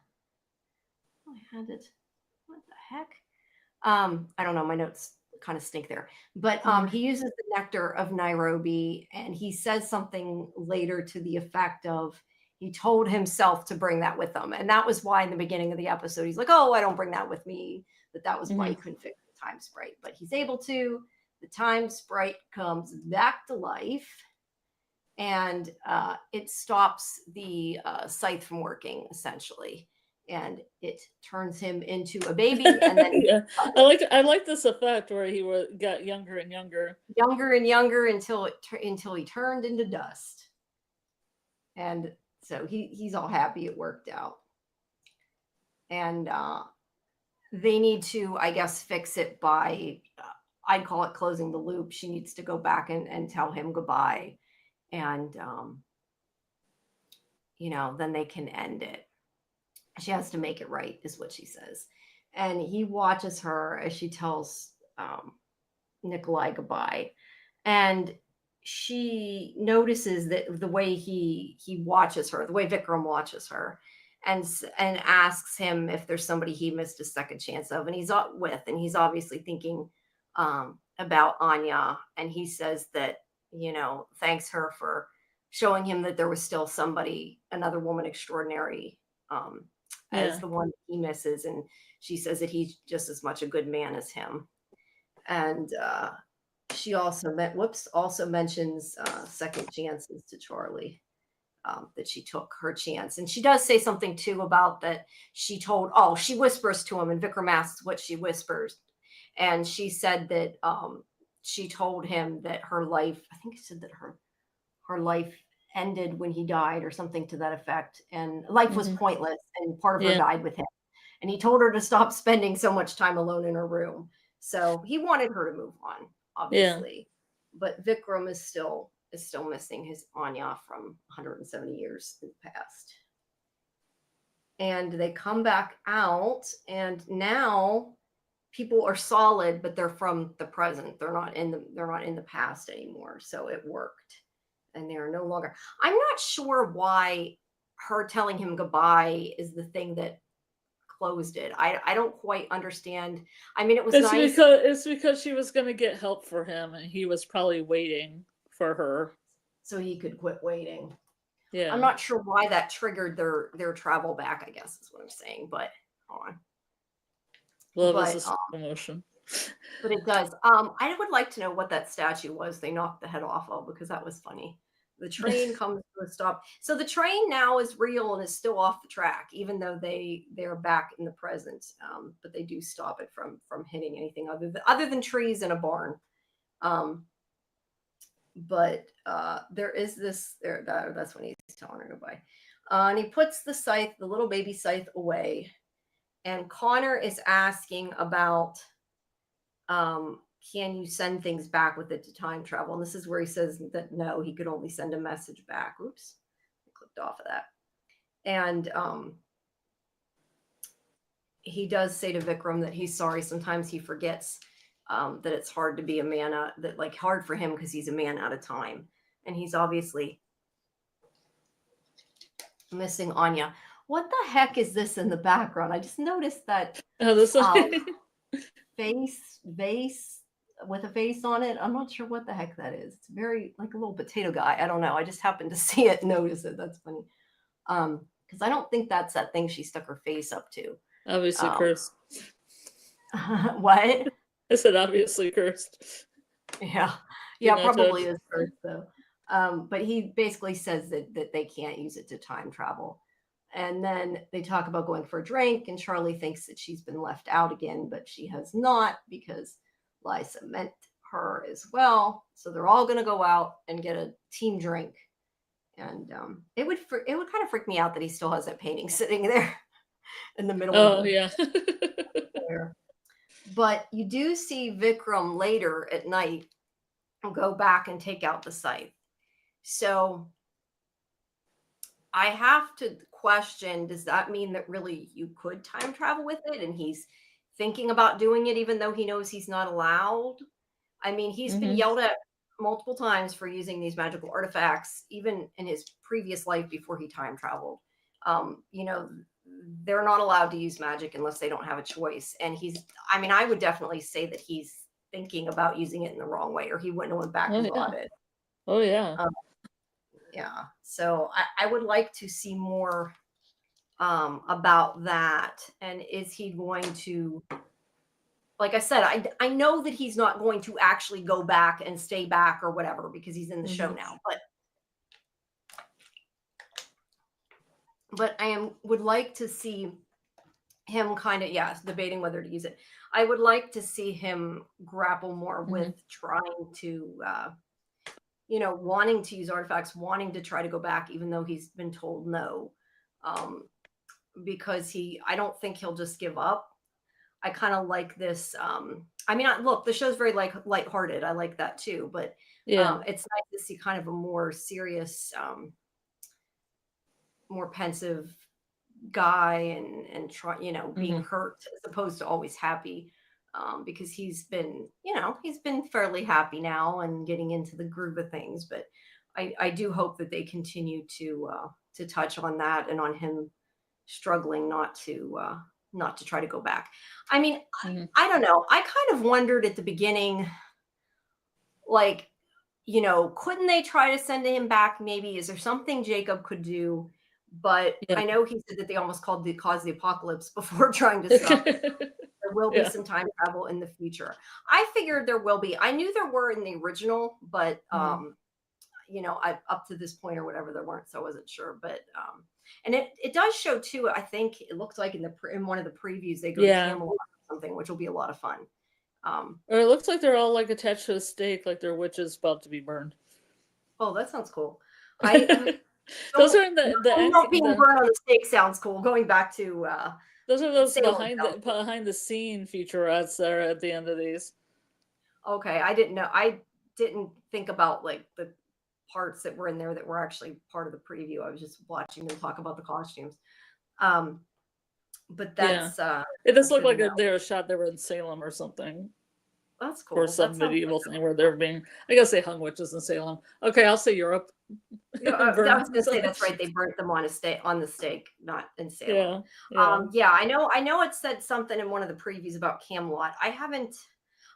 S1: had it. What the heck? I don't know. My notes kind of stink there. But he uses the nectar of Nairobi, and he says something later to the effect of, he told himself to bring that with him. And that was why in the beginning of the episode, he's like, oh, I don't bring that with me. That was why he couldn't fix the time sprite. But he's able to. The time sprite comes back to life, and it stops the scythe from working, essentially. And it turns him into a baby. And then
S2: yeah. I like this effect where he got younger and younger.
S1: Younger and younger until he turned into dust. And so he's all happy it worked out. And they need to, I guess, fix it by, I'd call it closing the loop. She needs to go back and tell him goodbye. And, then they can end it. She has to make it right, is what she says. And he watches her as she tells Nikolai goodbye. And she notices that the way he watches her, the way Vikram watches her, and asks him if there's somebody he missed a second chance of. And he's obviously thinking about Anya. And he says that, thanks her for showing him that there was still somebody, another woman extraordinary, as the one he misses. And she says that he's just as much a good man as him. And she also mentions second chances to Charlie, that she took her chance. And she does say something too about that she whispers to him, and Vikram asks what she whispers. And she said that she told him that her life, I think she said that her life ended when he died or something to that effect, and life was pointless, and part of her died with him. And he told her to stop spending so much time alone in her room. So he wanted her to move on, obviously. But Vikram is still missing his Anya from 170 years in the past. And they come back out, and now people are solid, but they're from the present. They're not in the past anymore. So it worked. And they're no longer. I'm not sure why her telling him goodbye is the thing that closed it. I don't quite understand. I mean, it was nice.
S2: It's because she was going to get help for him, and he was probably waiting for her,
S1: so he could quit waiting.
S2: Yeah,
S1: I'm not sure why that triggered their travel back, I guess is what I'm saying. But hold on.
S2: Love is a slow motion.
S1: But it does. I would like to know what that statue was they knocked the head off of, because that was funny. The train comes to a stop. So the train now is real and is still off the track, even though they're back in the present. But they do stop it from hitting anything other than trees and a barn. But there is this there. That's when he's telling her goodbye. And he puts the little baby scythe away. And Connor is asking about, can you send things back with it to time travel? And this is where he says that no, he could only send a message back. Oops, I clicked off of that. And he does say to Vikram that he's sorry. Sometimes he forgets that it's hard to be a man, hard for him because he's a man out of time. And he's obviously missing Anya. What the heck is this in the background? I just noticed that vase with a face on it. I'm not sure what the heck that is. It's very like a little potato guy. I don't know. I just happened to see it and notice it. That's funny. Because I don't think that's that thing she stuck her face up to.
S2: Obviously cursed.
S1: What?
S2: I said obviously cursed.
S1: Yeah, probably is cursed though. But he basically says that they can't use it to time travel. And then they talk about going for a drink, and Charlie thinks that she's been left out again, but she has not, because Liza meant her as well. So they're all going to go out and get a team drink. And it would kind of freak me out that he still has that painting sitting there in the middle.
S2: Oh, yeah.
S1: But you do see Vikram later at night go back and take out the scythe. So I have to question, does that mean that really you could time travel with it and he's thinking about doing it even though he knows he's not allowed? I mean, he's been
S2: Hmm.
S1: yelled at multiple times for using these magical artifacts, even in his previous life before he time traveled. You know, they're not allowed to use magic unless they don't have a choice. And I mean, I would definitely say that he's thinking about using it in the wrong way, or he wouldn't have went back
S2: Oh
S1: and
S2: yeah.
S1: got it.
S2: Oh yeah.
S1: Um, yeah. So I would like to see more about that. And is he going to, like I said, I know that he's not going to actually go back and stay back or whatever because he's in the show
S2: Hmm.
S1: now. But would like to see him kind of, yeah, debating whether to use it. I would like to see him grapple more
S2: Hmm.
S1: with trying to wanting to use artifacts, wanting to try to go back even though he's been told no. Because I don't think he'll just give up. I kind of like this. I mean, look, the show's very lighthearted. I like that too, but
S2: Yeah.
S1: it's nice to see kind of a more serious, more pensive guy and try, being
S2: Hmm.
S1: hurt as opposed to always happy. Because he's been fairly happy now and getting into the groove of things. But I do hope that they continue to touch on that and on him struggling not to try to go back. I mean,
S2: Hmm.
S1: I don't know. I kind of wondered at the beginning, like, couldn't they try to send him back? Maybe is there something Jacob could do? But
S2: Yeah.
S1: I know he said that they almost caused the apocalypse before trying to stop it. There will be
S2: Yeah.
S1: some time travel in the future. I figured there will be. I knew there were in the original, but
S2: Mhm.
S1: I up to this point or whatever there weren't, so I wasn't sure. But and it does show too. I think it looked like in one of the previews they go to
S2: Yeah.
S1: Camelot or something, which will be a lot of fun. Um,
S2: Or it looks like they're all like attached to a stake, like their witches about to be burned.
S1: oh, that sounds cool. I
S2: Those
S1: don't
S2: are in the end.
S1: not being burned on the stake sounds cool. Going back to
S2: Those are those
S1: Salem sounds cool.
S2: behind the scene featurettes that are at the end of these.
S1: Okay, I didn't know. I didn't think about like the parts that were in there that were actually part of the preview. I was just watching them talk about the costumes. Um, but
S2: Yeah,
S1: that's
S2: it does look
S1: good to
S2: like
S1: know.
S2: they were shot. They were in Salem or something,
S1: That's
S2: or
S1: cool. That
S2: some
S1: sounds
S2: medieval thing where they're being. I guess they hung witches in Salem. Okay, I'll say Europe.
S1: I
S2: Burn.
S1: was going to say that's right. They burnt them on the stake, not in Salem.
S2: Yeah, yeah.
S1: Yeah, I know. It said something in one of the previews about Camelot. I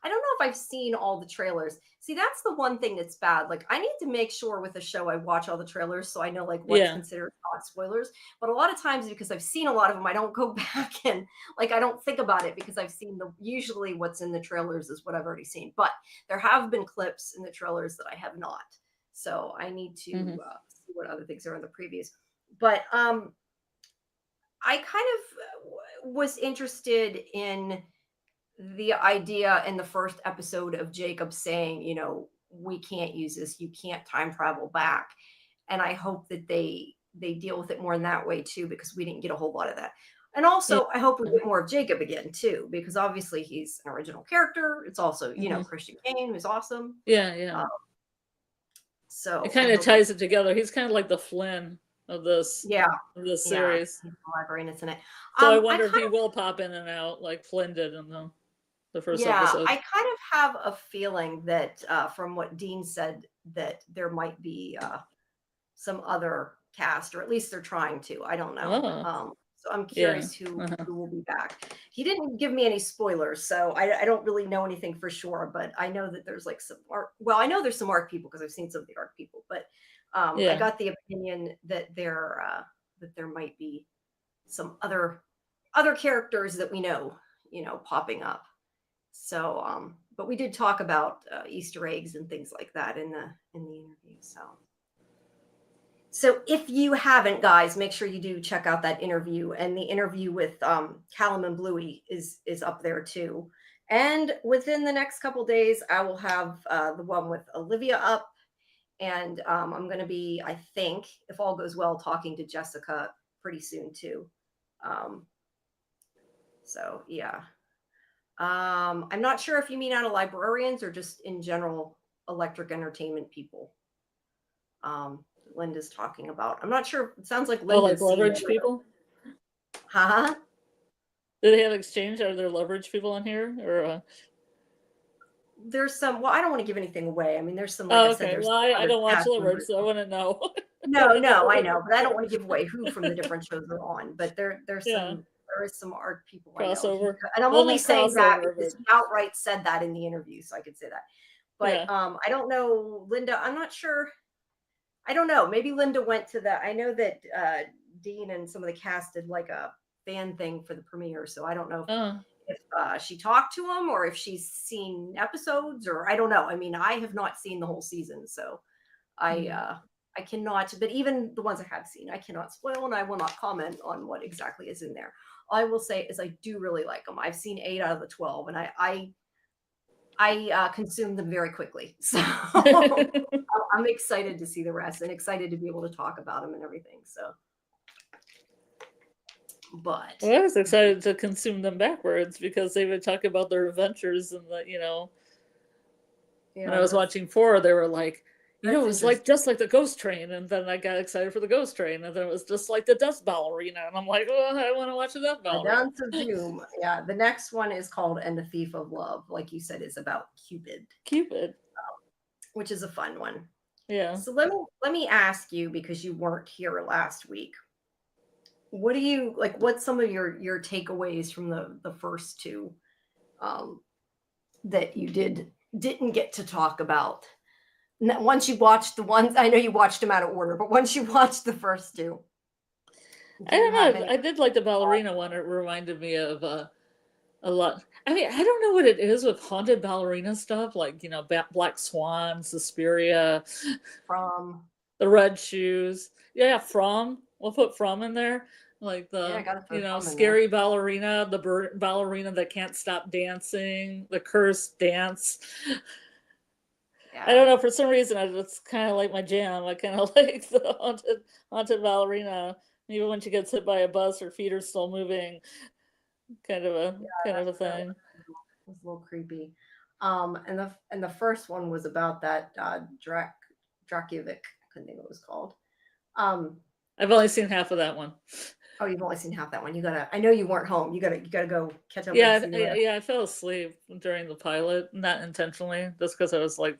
S1: don't know if I've seen all the trailers. See, that's the one thing that's bad. Like, I need to make sure with a show I watch all the trailers so I know like what's
S2: Yeah.
S1: considered not spoilers. But a lot of times, because I've seen a lot of them, I don't go back and like I don't think about it because I've seen usually what's in the trailers is what I've already seen. But there have been clips in the trailers that I have not. So I need to
S2: Hmm.
S1: see what other things are in the previews. But I kind of was interested in the idea in the first episode of Jacob saying, we can't use this, you can't time travel back. And I hope that they deal with it more in that way too, because we didn't get a whole lot of that. And
S2: Yeah.
S1: also, I hope we get more of Jacob again too, because obviously he's an original character. It's also,
S2: Hmm.
S1: Christian Kane, who's awesome.
S2: Yeah. Yeah.
S1: Uh,
S2: It
S1: so I
S2: kind of
S1: hope we,
S2: ties it together. He's kind of like the Flynn
S1: yeah,
S2: of this
S1: yeah,
S2: series.
S1: he's the librarian, isn't it?
S2: So I
S1: I
S2: wonder if
S1: kind
S2: he will pop in and out like Flynn did in the first
S1: Yeah,
S2: episode.
S1: I kind of have a feeling that from what Dean said, that there might be some other cast, or at least they're trying to. I don't know.
S2: Oh,
S1: So I'm
S2: yeah.
S1: curious who
S2: Uh-huh.
S1: who will be back. He didn't give me any spoilers, so I don't really know anything for sure. But I know that there's like some art. Well, I know there's some art people because I've seen some of the art people. But I
S2: Yeah.
S1: got the opinion that there might be some other characters that we know, popping up. So, but we did talk about Easter eggs and things like that in the interview. So if you haven't, guys, make sure you do check out that interview. And the interview with Callum and Bluey is up there too. And within the next couple days, I will have the one with Olivia up, and I'm going to be, I think, if all goes well, talking to Jessica pretty soon too. Um, so yeah. I'm not sure if you mean out of Librarians or just in general electric entertainment people. Linda's talking about. I'm not sure. It sounds like
S2: Oh, like
S1: Linda's seen
S2: leverage
S1: it.
S2: people?
S1: Huh?
S2: Do they have exchange? Are there leverage people on here? Or
S1: There's some. Well, I don't want to give anything away. I mean, there's some. Like I
S2: oh,
S1: said,
S2: okay.
S1: there's
S2: Well, I
S1: other
S2: don't watch
S1: cast
S2: leverage,
S1: members.
S2: so I want to know.
S1: No, I know, but I don't want to give away who from the different shows are on. But there's
S2: Yeah,
S1: some. There is some art people I know.
S2: crossover.
S1: And I'm
S2: Well,
S1: only
S2: not
S1: saying that
S2: crossover,
S1: because
S2: but
S1: he outright said that in the interview, so I could say that. But
S2: yeah.
S1: I don't know, Linda. I'm not sure. I don't know. Maybe Linda went to the. I know that Dean and some of the cast did like a fan thing for the premiere, so I don't know if she talked to him or if she's seen episodes, or I don't know. I mean, I have not seen the whole season, so I cannot. But even the ones I have seen, I cannot spoil, and I will not comment on what exactly is in there. All I will say is I do really like them. I've seen 8 out of the 12, and I consume them very quickly. So I'm excited to see the rest and excited to be able to talk about them and everything. So, but
S2: well, I was excited to consume them backwards because they would talk about their adventures and when I was watching 4, they were like, it was like just like the Ghost Train, and then I got excited for the Ghost Train, and then it was just like the Death Ballerina, and I'm like, oh, I want to watch the Death
S1: The
S2: Ballerina.
S1: Dance of Doom. Yeah, the next one is called "And the Thief of Love," like you said, is about Cupid, which is a fun one.
S2: Yeah.
S1: So let me ask you, because you weren't here last week. What do you like? What's some of your takeaways from the first 2 that you didn't get to talk about? Once you watched the ones, I know you watched them out of order, but once you watched the first 2,
S2: I don't know. I did like the ballerina one. It reminded me of a lot. I mean, I don't know what it is with haunted ballerina stuff, like Black Swan, Suspiria,
S1: from
S2: the Red Shoes. Yeah, From. We'll put From in there, like
S1: I
S2: the
S1: gotta throw From in
S2: scary ballerina, the ballerina that can't stop dancing, the cursed dance. I don't know. For some reason, it's kind of like my jam. I kind of like the haunted ballerina. Even when she gets hit by a bus, her feet are still moving. Kind of a thing.
S1: It was a little creepy. And the first one was about that Dracovic. I couldn't think what it was called.
S2: I've only seen half of that one.
S1: Oh, you've only seen half that one. You gotta. I know you weren't home. You gotta go catch up.
S2: Yeah, I fell asleep during the pilot, not intentionally, just because I was like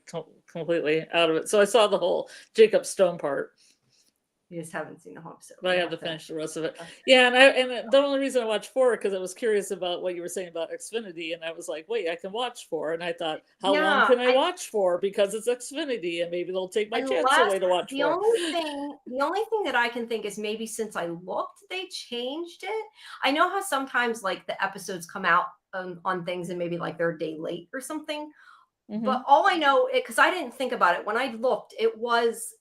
S2: completely out of it. So I saw the whole Jacob Stone part.
S1: You just haven't seen the whole episode.
S2: But I have to finish the rest of it. Yeah, and the only reason I watched 4 because I was curious about what you were saying about Xfinity, and I was like, wait, I can watch 4, and I thought, how long can I watch 4? Because it's Xfinity, and maybe they'll take my chance away to watch 4.
S1: The only thing that I can think is maybe since I looked, they changed it. I know how sometimes like the episodes come out on things and maybe like they're a day late or something. But all I know, because I didn't think about it when I looked, it was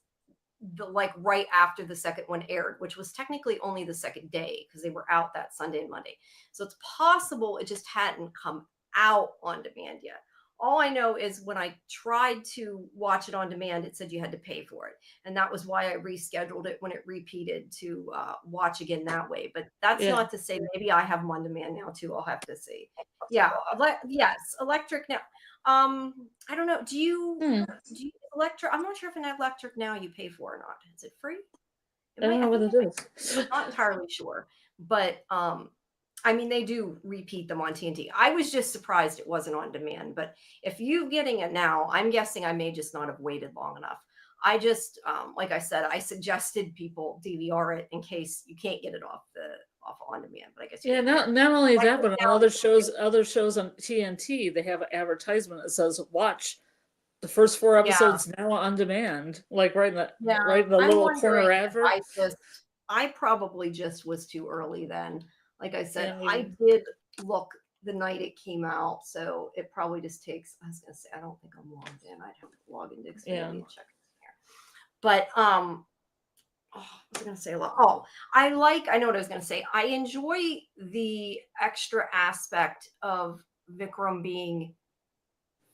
S1: like right after the second one aired, which was technically only the second day because they were out that Sunday and Monday. So it's possible it just hadn't come out on demand yet. All I know is when I tried to watch it on demand, it said you had to pay for it. And that was why I rescheduled it when it repeated to watch again that way. But that's not to say maybe I have them on demand now too. I'll have to see. Yeah. Yes. Electric now. I don't know. Do you Electric? I'm not sure if an Electric now you pay for or not. Is it free?
S2: I don't know what it is.
S1: I'm not entirely sure. But I mean, they do repeat them on TNT. I was just surprised it wasn't on demand. But if you're getting it now, I'm guessing I may just not have waited long enough. I just, like I said, I suggested people DVR it in case you can't get it off on demand. But I guess
S2: not only that, but on other shows on TNT, they have an advertisement that says watch the first 4 episodes now on demand, like right in the little corner advert.
S1: I probably just was too early then. Like I said, I did look the night it came out, so it probably just takes. I was gonna say I don't think I'm logged in. I'd have to log into Xfinity and check it here. But I was gonna say a lot. Oh, I know what I was gonna say. I enjoy the extra aspect of Vikram being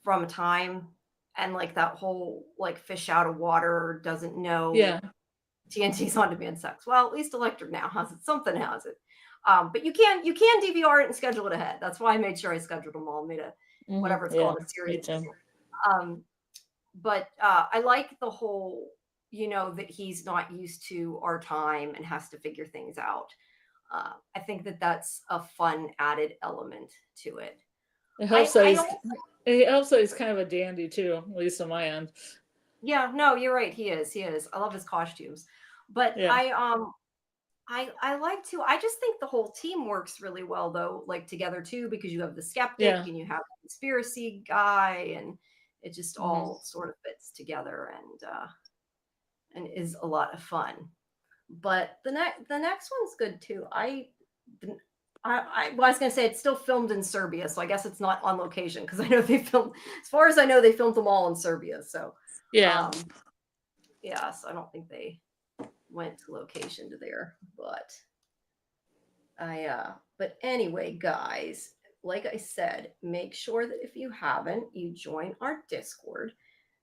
S1: from a time and like that whole like fish out of water doesn't know TNT's on demand sucks. Well, at least Electric now has it. Something has it. But you can DVR it and schedule it ahead. That's why I made sure I scheduled them all. Made a whatever it's called, a series. But I like the whole, that he's not used to our time and has to figure things out. I think that that's a fun added element to it.
S2: It helps that he's kind of a dandy too, at least on my end.
S1: Yeah, no, you're right. He is. I love his costumes. But I like to. I just think the whole team works really well, though, like together too, because you have the skeptic and you have the conspiracy guy, and it just all sort of fits together and is a lot of fun. But the next one's good too. I was going to say it's still filmed in Serbia, so I guess it's not on location because I know they filmed. As far as I know, they filmed them all in Serbia. So so I don't think they went to location to there, but but anyway, guys, like I said, make sure that if you haven't, you join our Discord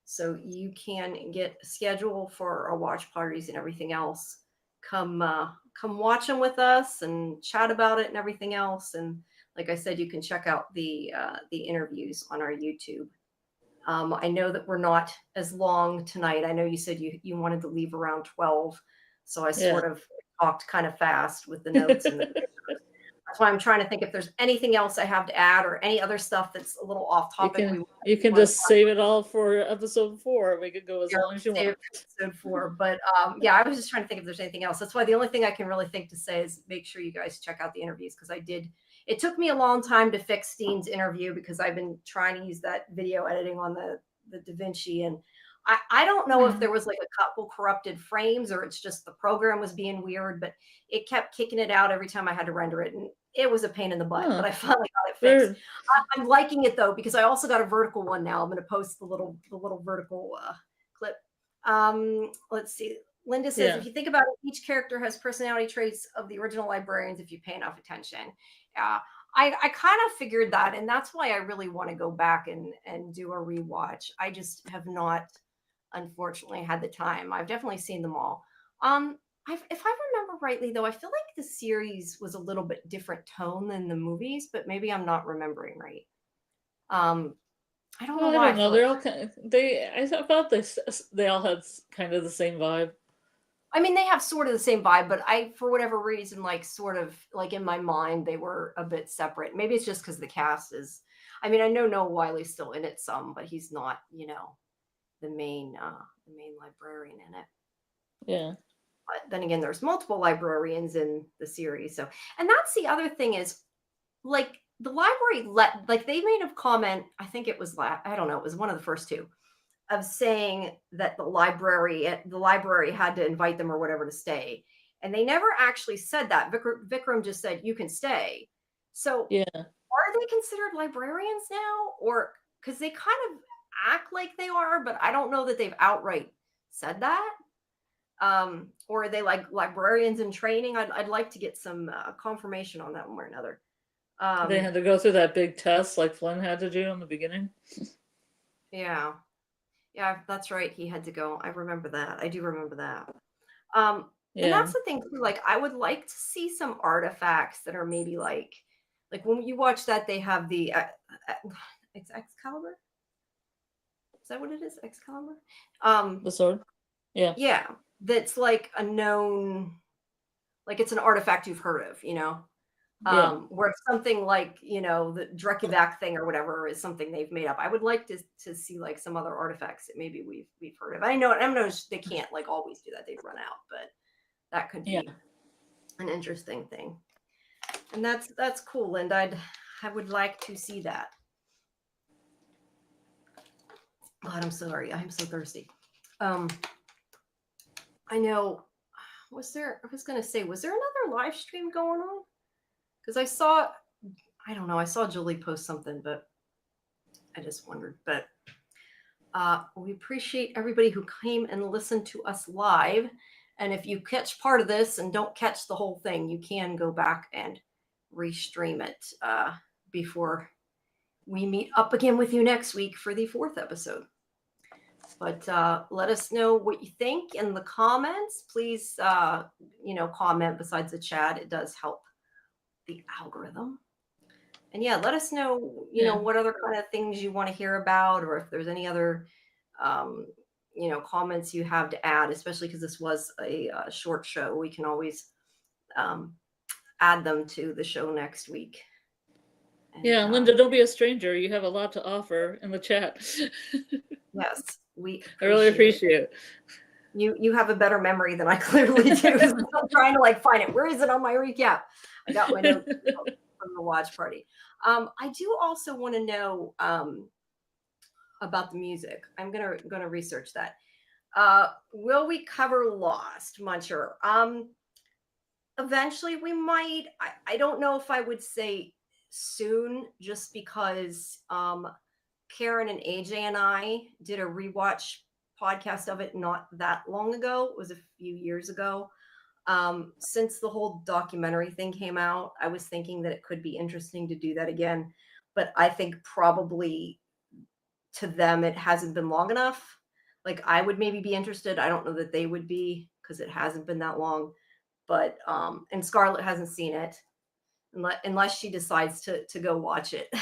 S1: so you can get a schedule for our watch parties and everything else. Come watch them with us and chat about it and everything else. And like I said, you can check out the interviews on our YouTube. I know that we're not as long tonight. I know you said you wanted to leave around 12. So I sort of talked kind of fast with the notes. And that's why I'm trying to think if there's anything else I have to add or any other stuff that's a little off topic.
S2: You can just save it all for episode 4. We could go as long as you want.
S1: Episode 4. But I was just trying to think if there's anything else. That's why the only thing I can really think to say is make sure you guys check out the interviews because it took me a long time to fix Steen's interview because I've been trying to use that video editing on the DaVinci, and I don't know if there was like a couple corrupted frames or it's just the program was being weird, but it kept kicking it out every time I had to render it, and it was a pain in the butt. But I finally got it fixed. I'm liking it though because I also got a vertical one now. I'm going to post the little vertical clip. Let's see. Linda says, if you think about it, each character has personality traits of the original Librarians if you pay enough attention. I kind of figured that, and that's why I really want to go back and do a rewatch. I just have not, unfortunately, had the time. I've definitely seen them all. If I remember rightly, though, I feel like the series was a little bit different tone than the movies, but maybe I'm not remembering right. I don't know why.
S2: I don't know. They're all I thought they all had kind of the same vibe.
S1: I mean, they have sort of the same vibe, but for whatever reason, like sort of like in my mind, they were a bit separate. Maybe it's just because the cast is. I mean, I know Noah Wiley's still in it some, but he's not, the main librarian in it.
S2: Yeah.
S1: But then again, there's multiple librarians in the series. So, and that's the other thing is, like the library they made a comment. I think it was I don't know. It was one of the first two. Of saying that the library had to invite them or whatever to stay. And they never actually said that. Vikram just said, you can stay. So are they considered librarians now? Or because they kind of act like they are, but I don't know that they've outright said that. Or are they like librarians in training? I'd like to get some confirmation on that one way or another.
S2: They had to go through that big test like Flynn had to do in the beginning.
S1: Yeah. Yeah, that's right. He had to go. I remember that. I do remember that. And that's the thing too. Like, I would like to see some artifacts that are maybe like when you watch that, they have the Excalibur. Is that what it is? Excalibur.
S2: The sword. Yeah.
S1: Yeah, that's like a known, like it's an artifact you've heard of, where it's something like, the Drekivak thing or whatever is something they've made up. I would like to see like some other artifacts that maybe we've heard of. I know they can't like always do that. They've run out, but that could be an interesting thing. And that's cool. And I would like to see that. God, I'm sorry. I'm so thirsty. I know. I was going to say, was there another live stream going on? Because I saw Julie post something, but I just wondered. But we appreciate everybody who came and listened to us live. And if you catch part of this and don't catch the whole thing, you can go back and restream it before we meet up again with you next week for the 4th episode. But let us know what you think in the comments. Please, comment besides the chat. It does help the algorithm. And yeah, let us know, what other kind of things you want to hear about, or if there's any other, um, comments you have to add, especially because this was a short show. We can always um, add them to the show next week. And,
S2: Yeah, Linda, don't be a stranger. You have a lot to offer in the chat.
S1: yes, we
S2: I really appreciate it.
S1: You have a better memory than I clearly do. So I'm trying to find it. Where is it on my recap? I got my notes from the watch party. I do also want to know about the music. I'm gonna research that. Will we cover Lost, Muncher? Eventually we might. I don't know if I would say soon, just because Karen and AJ and I did a rewatch podcast of it not that long ago. It was a few years ago. Since the whole documentary thing came out, I was thinking that it could be interesting to do that again. But I think probably to them it hasn't been long enough. I would maybe be interested. I don't know that they would be, because it hasn't been that long. But and Scarlet hasn't seen it unless she decides to go watch it.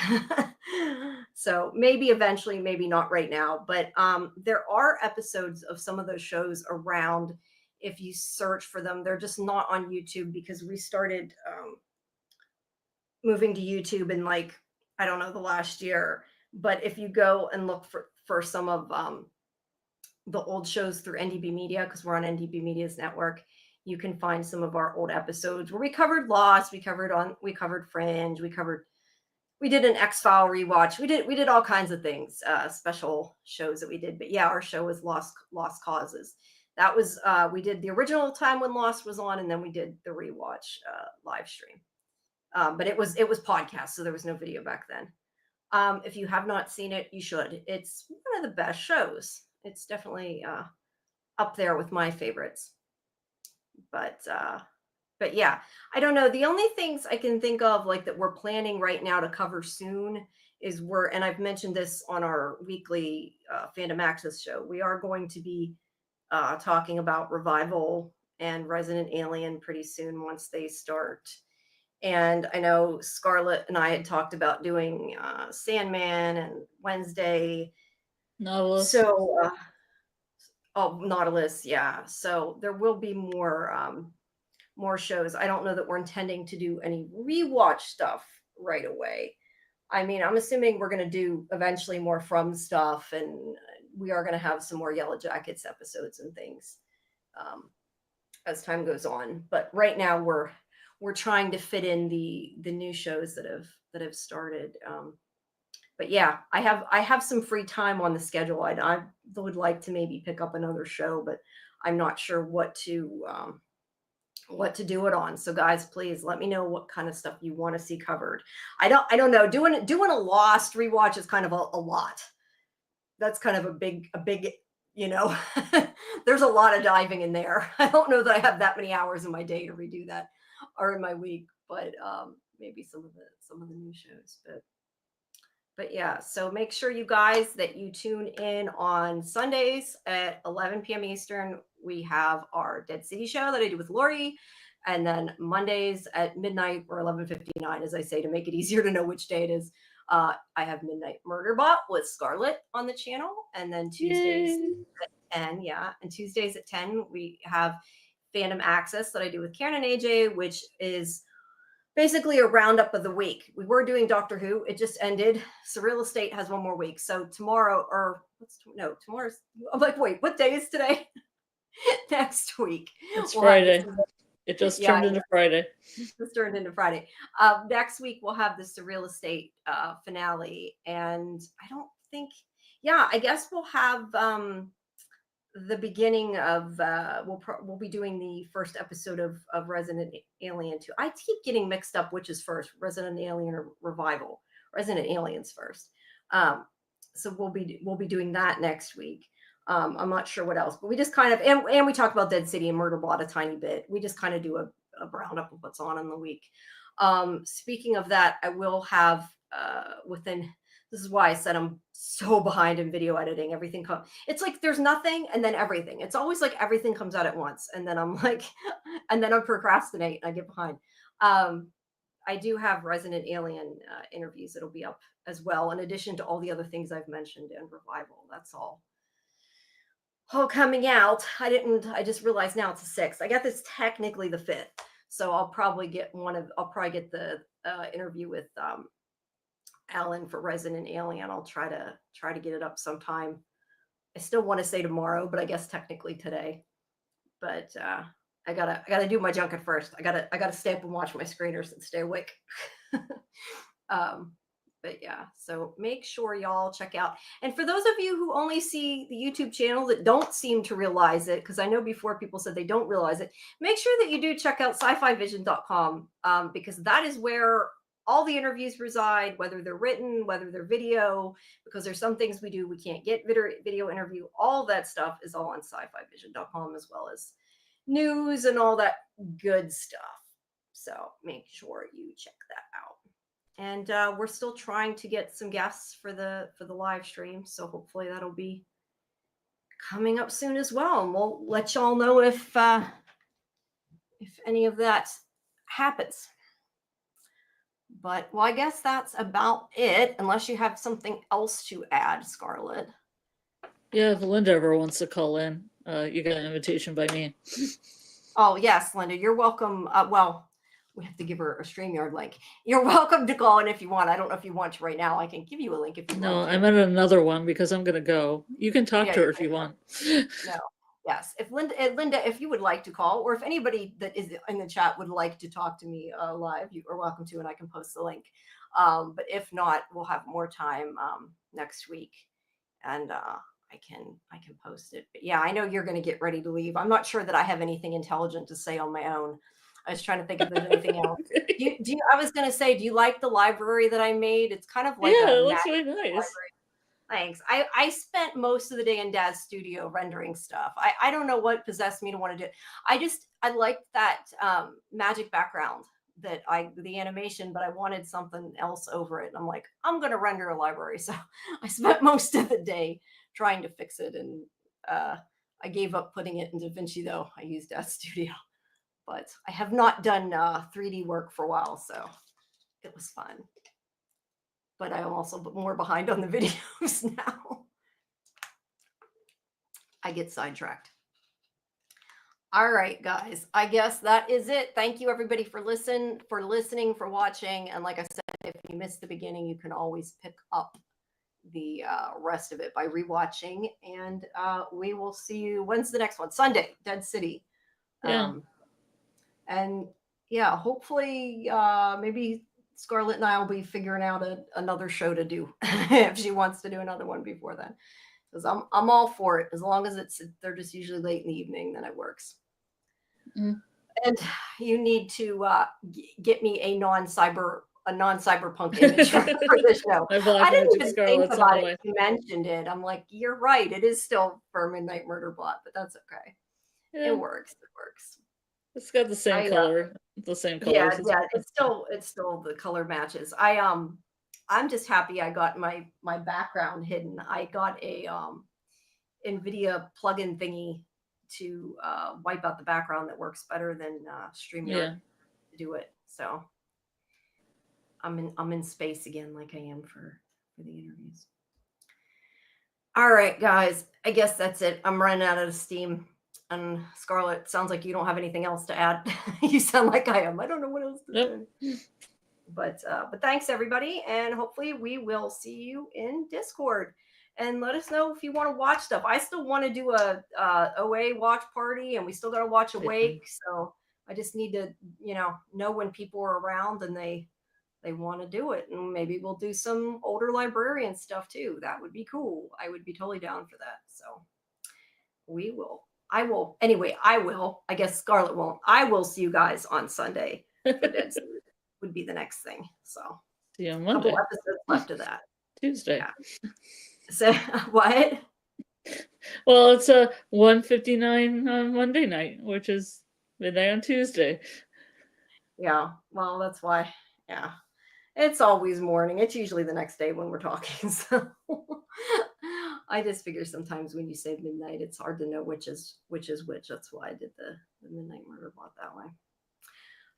S1: So maybe eventually, maybe not right now. But there are episodes of some of those shows around. If you search for them, they're just not on YouTube, because we started moving to YouTube in I don't know, the last year. But if you go and look for some of the old shows through NDB Media, because we're on NDB Media's network, you can find some of our old episodes where we covered Lost, we covered Fringe, we did an X-File rewatch, we did all kinds of things, special shows that we did. But yeah, our show was Lost Causes. That was we did the original time when Lost was on, and then we did the rewatch live stream. But it was podcast, so there was no video back then. If you have not seen it, you should. It's one of the best shows. It's definitely up there with my favorites. But yeah, I don't know. The only things I can think of that we're planning right now to cover soon is and I've mentioned this on our weekly Fandom Access show, we are going to be talking about Revival and Resident Alien pretty soon once they start. And I know Scarlet and I had talked about doing Sandman and Wednesday.
S2: Nautilus.
S1: So, Nautilus, yeah. So there will be more shows. I don't know that we're intending to do any rewatch stuff right away. I mean, I'm assuming we're going to do eventually more From stuff, and we are going to have some more Yellow Jackets episodes and things as time goes on. But right now we're trying to fit in the new shows that have started. But yeah, I have some free time on the schedule. I would like to maybe pick up another show, but I'm not sure what to do it on. So guys, please let me know what kind of stuff you want to see covered. I don't know. Doing a Lost rewatch is kind of a lot. That's kind of a big, there's a lot of diving in there. I don't know that I have that many hours in my day to redo that, or in my week, but maybe some of the new shows. But yeah, so make sure you guys that you tune in on Sundays at 11 p.m. Eastern. We have our Dead City show that I do with Lori. And then Mondays at midnight or 11:59, as I say, to make it easier to know which day it is. I have Midnight Murderbot with Scarlet on the channel. And then Tuesdays at 10, and Tuesdays at 10, we have Fandom Access that I do with Karen and AJ, which is basically a roundup of the week. We were doing Doctor Who. It just ended. Surreal Estate has one more week. So tomorrow's, I'm like, wait, what day is today? Next week.
S2: It's Friday. It just turned into Friday.
S1: Just turned into Friday. Next week, we'll have the Surreal Estate finale. And I don't think, I guess we'll have the beginning of we'll be doing the first episode of Resident Alien 2. I keep getting mixed up which is first, Resident Alien or Revival. Resident Alien's first. So we'll be doing that next week. I'm not sure what else, but we just kind of and we talk about Dead City and Murderbot a tiny bit. We just kind of do a roundup of what's on in the week. Speaking of that, I will have this is why I said I'm so behind in video editing. Everything it's like there's nothing and then everything. It's always like everything comes out at once, and then I'm like, and then I procrastinate and I get behind. I do have Resident Alien interviews that'll be up as well, in addition to all the other things I've mentioned in Revival. That's all coming out. I just realized now it's the 6th. I got this technically the 5th. So I'll probably get the interview with Alan for Resident Alien. I'll try to get it up sometime. I still want to say tomorrow, but I guess technically today. But I gotta do my junket first. I gotta stay up and watch my screeners and stay awake. But yeah, so make sure y'all check out. And for those of you who only see the YouTube channel that don't seem to realize it, because I know before people said they don't realize it, make sure that you do check out scifivision.com, because that is where all the interviews reside, whether they're written, whether they're video, because there's some things we do we can't get video interview. All that stuff is all on scifivision.com, as well as news and all that good stuff. So make sure you check that out. And we're still trying to get some guests for the live stream, so hopefully that'll be coming up soon as well. And we'll let y'all know if any of that happens. But well, I guess that's about it, unless you have something else to add, Scarlet.
S2: Yeah, if Linda ever wants to call in, you got an invitation by me.
S1: Oh yes, Linda, you're welcome. Well, we have to give her a StreamYard link. You're welcome to call in if you want. I don't know if you want to right now. I can give you a link if you want.
S2: No, I'm at another one because I'm gonna go. You can talk to her if you want.
S1: No. Yes. If Linda, if you would like to call, or if anybody that is in the chat would like to talk to me live, you are welcome to, and I can post the link. But if not, we'll have more time next week, and I can post it. But yeah, I know you're going to get ready to leave. I'm not sure that I have anything intelligent to say on my own. I was trying to think if there's anything else. I was going to say, do you like the library that I made? It's kind of like
S2: it looks really nice.
S1: Library. Thanks. I spent most of the day in Dad's studio rendering stuff. I don't know what possessed me to want to do it. I liked that magic background, the animation, but I wanted something else over it. And I'm like, I'm going to render a library. So I spent most of the day trying to fix it. And I gave up putting it in DaVinci, though. I used Dad's studio. But I have not done 3D work for a while, so it was fun. But I'm also more behind on the videos now. I get sidetracked. All right, guys. I guess that is it. Thank you, everybody, for listening, for watching. And like I said, if you missed the beginning, you can always pick up the rest of it by rewatching. And we will see you. When's the next one? Sunday, Dead City.
S2: Yeah.
S1: And yeah, hopefully, maybe Scarlet and I will be figuring out another show to do if she wants to do another one before then. Because I'm all for it. As long as they're just usually late in the evening, then it works.
S2: Mm.
S1: And you need to get me a non-cyberpunk image for this show. I didn't even think about it. You mentioned it. I'm like, you're right. It is still for Midnight Murderbot, but that's okay. Yeah. It works.
S2: It's got the same color, the same colors.
S1: Yeah. It's still the color matches. I'm just happy I got my background hidden. I got a NVIDIA plugin thingy to wipe out the background that works better than StreamYard to do it. So I'm in space again, like I am for the interviews. All right, guys. I guess that's it. I'm running out of steam. And Scarlet, sounds like you don't have anything else to add. You sound like I am. I don't know what else to say. But thanks, everybody. And hopefully we will see you in Discord. And let us know if you want to watch stuff. I still want to do a OA watch party, and we still got to watch Awake. So I just need to, know when people are around and they want to do it. And maybe we'll do some older librarian stuff too. That would be cool. I would be totally down for that. So we will. I will. Anyway, I will. I guess Scarlet won't. I will see you guys on Sunday. Would be the next thing. So
S2: see you on Monday.
S1: A couple episodes left of that.
S2: Tuesday.
S1: Yeah. So what?
S2: Well, it's 1:59 on Monday night, which is midnight on Tuesday.
S1: Yeah. Well, that's why. Yeah. It's always morning. It's usually the next day when we're talking. So I just figure sometimes when you say midnight, it's hard to know which is which. That's why I did the Midnight Murderbot that way.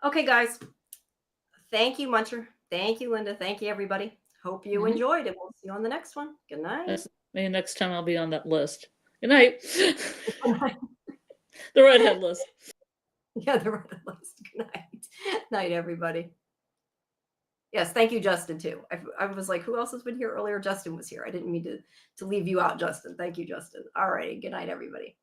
S1: Okay, guys. Thank you, Muncher. Thank you, Linda. Thank you, everybody. Hope you enjoyed, and we'll see you on the next one. Good night.
S2: Maybe next time I'll be on that list. Good night.
S1: Good night.
S2: The redhead list.
S1: Yeah, the redhead list. Good night. Night, everybody. Yes, thank you, Justin, too. I was like, who else has been here earlier? Justin was here. I didn't mean to leave you out, Justin. Thank you, Justin. All righty. Good night, everybody.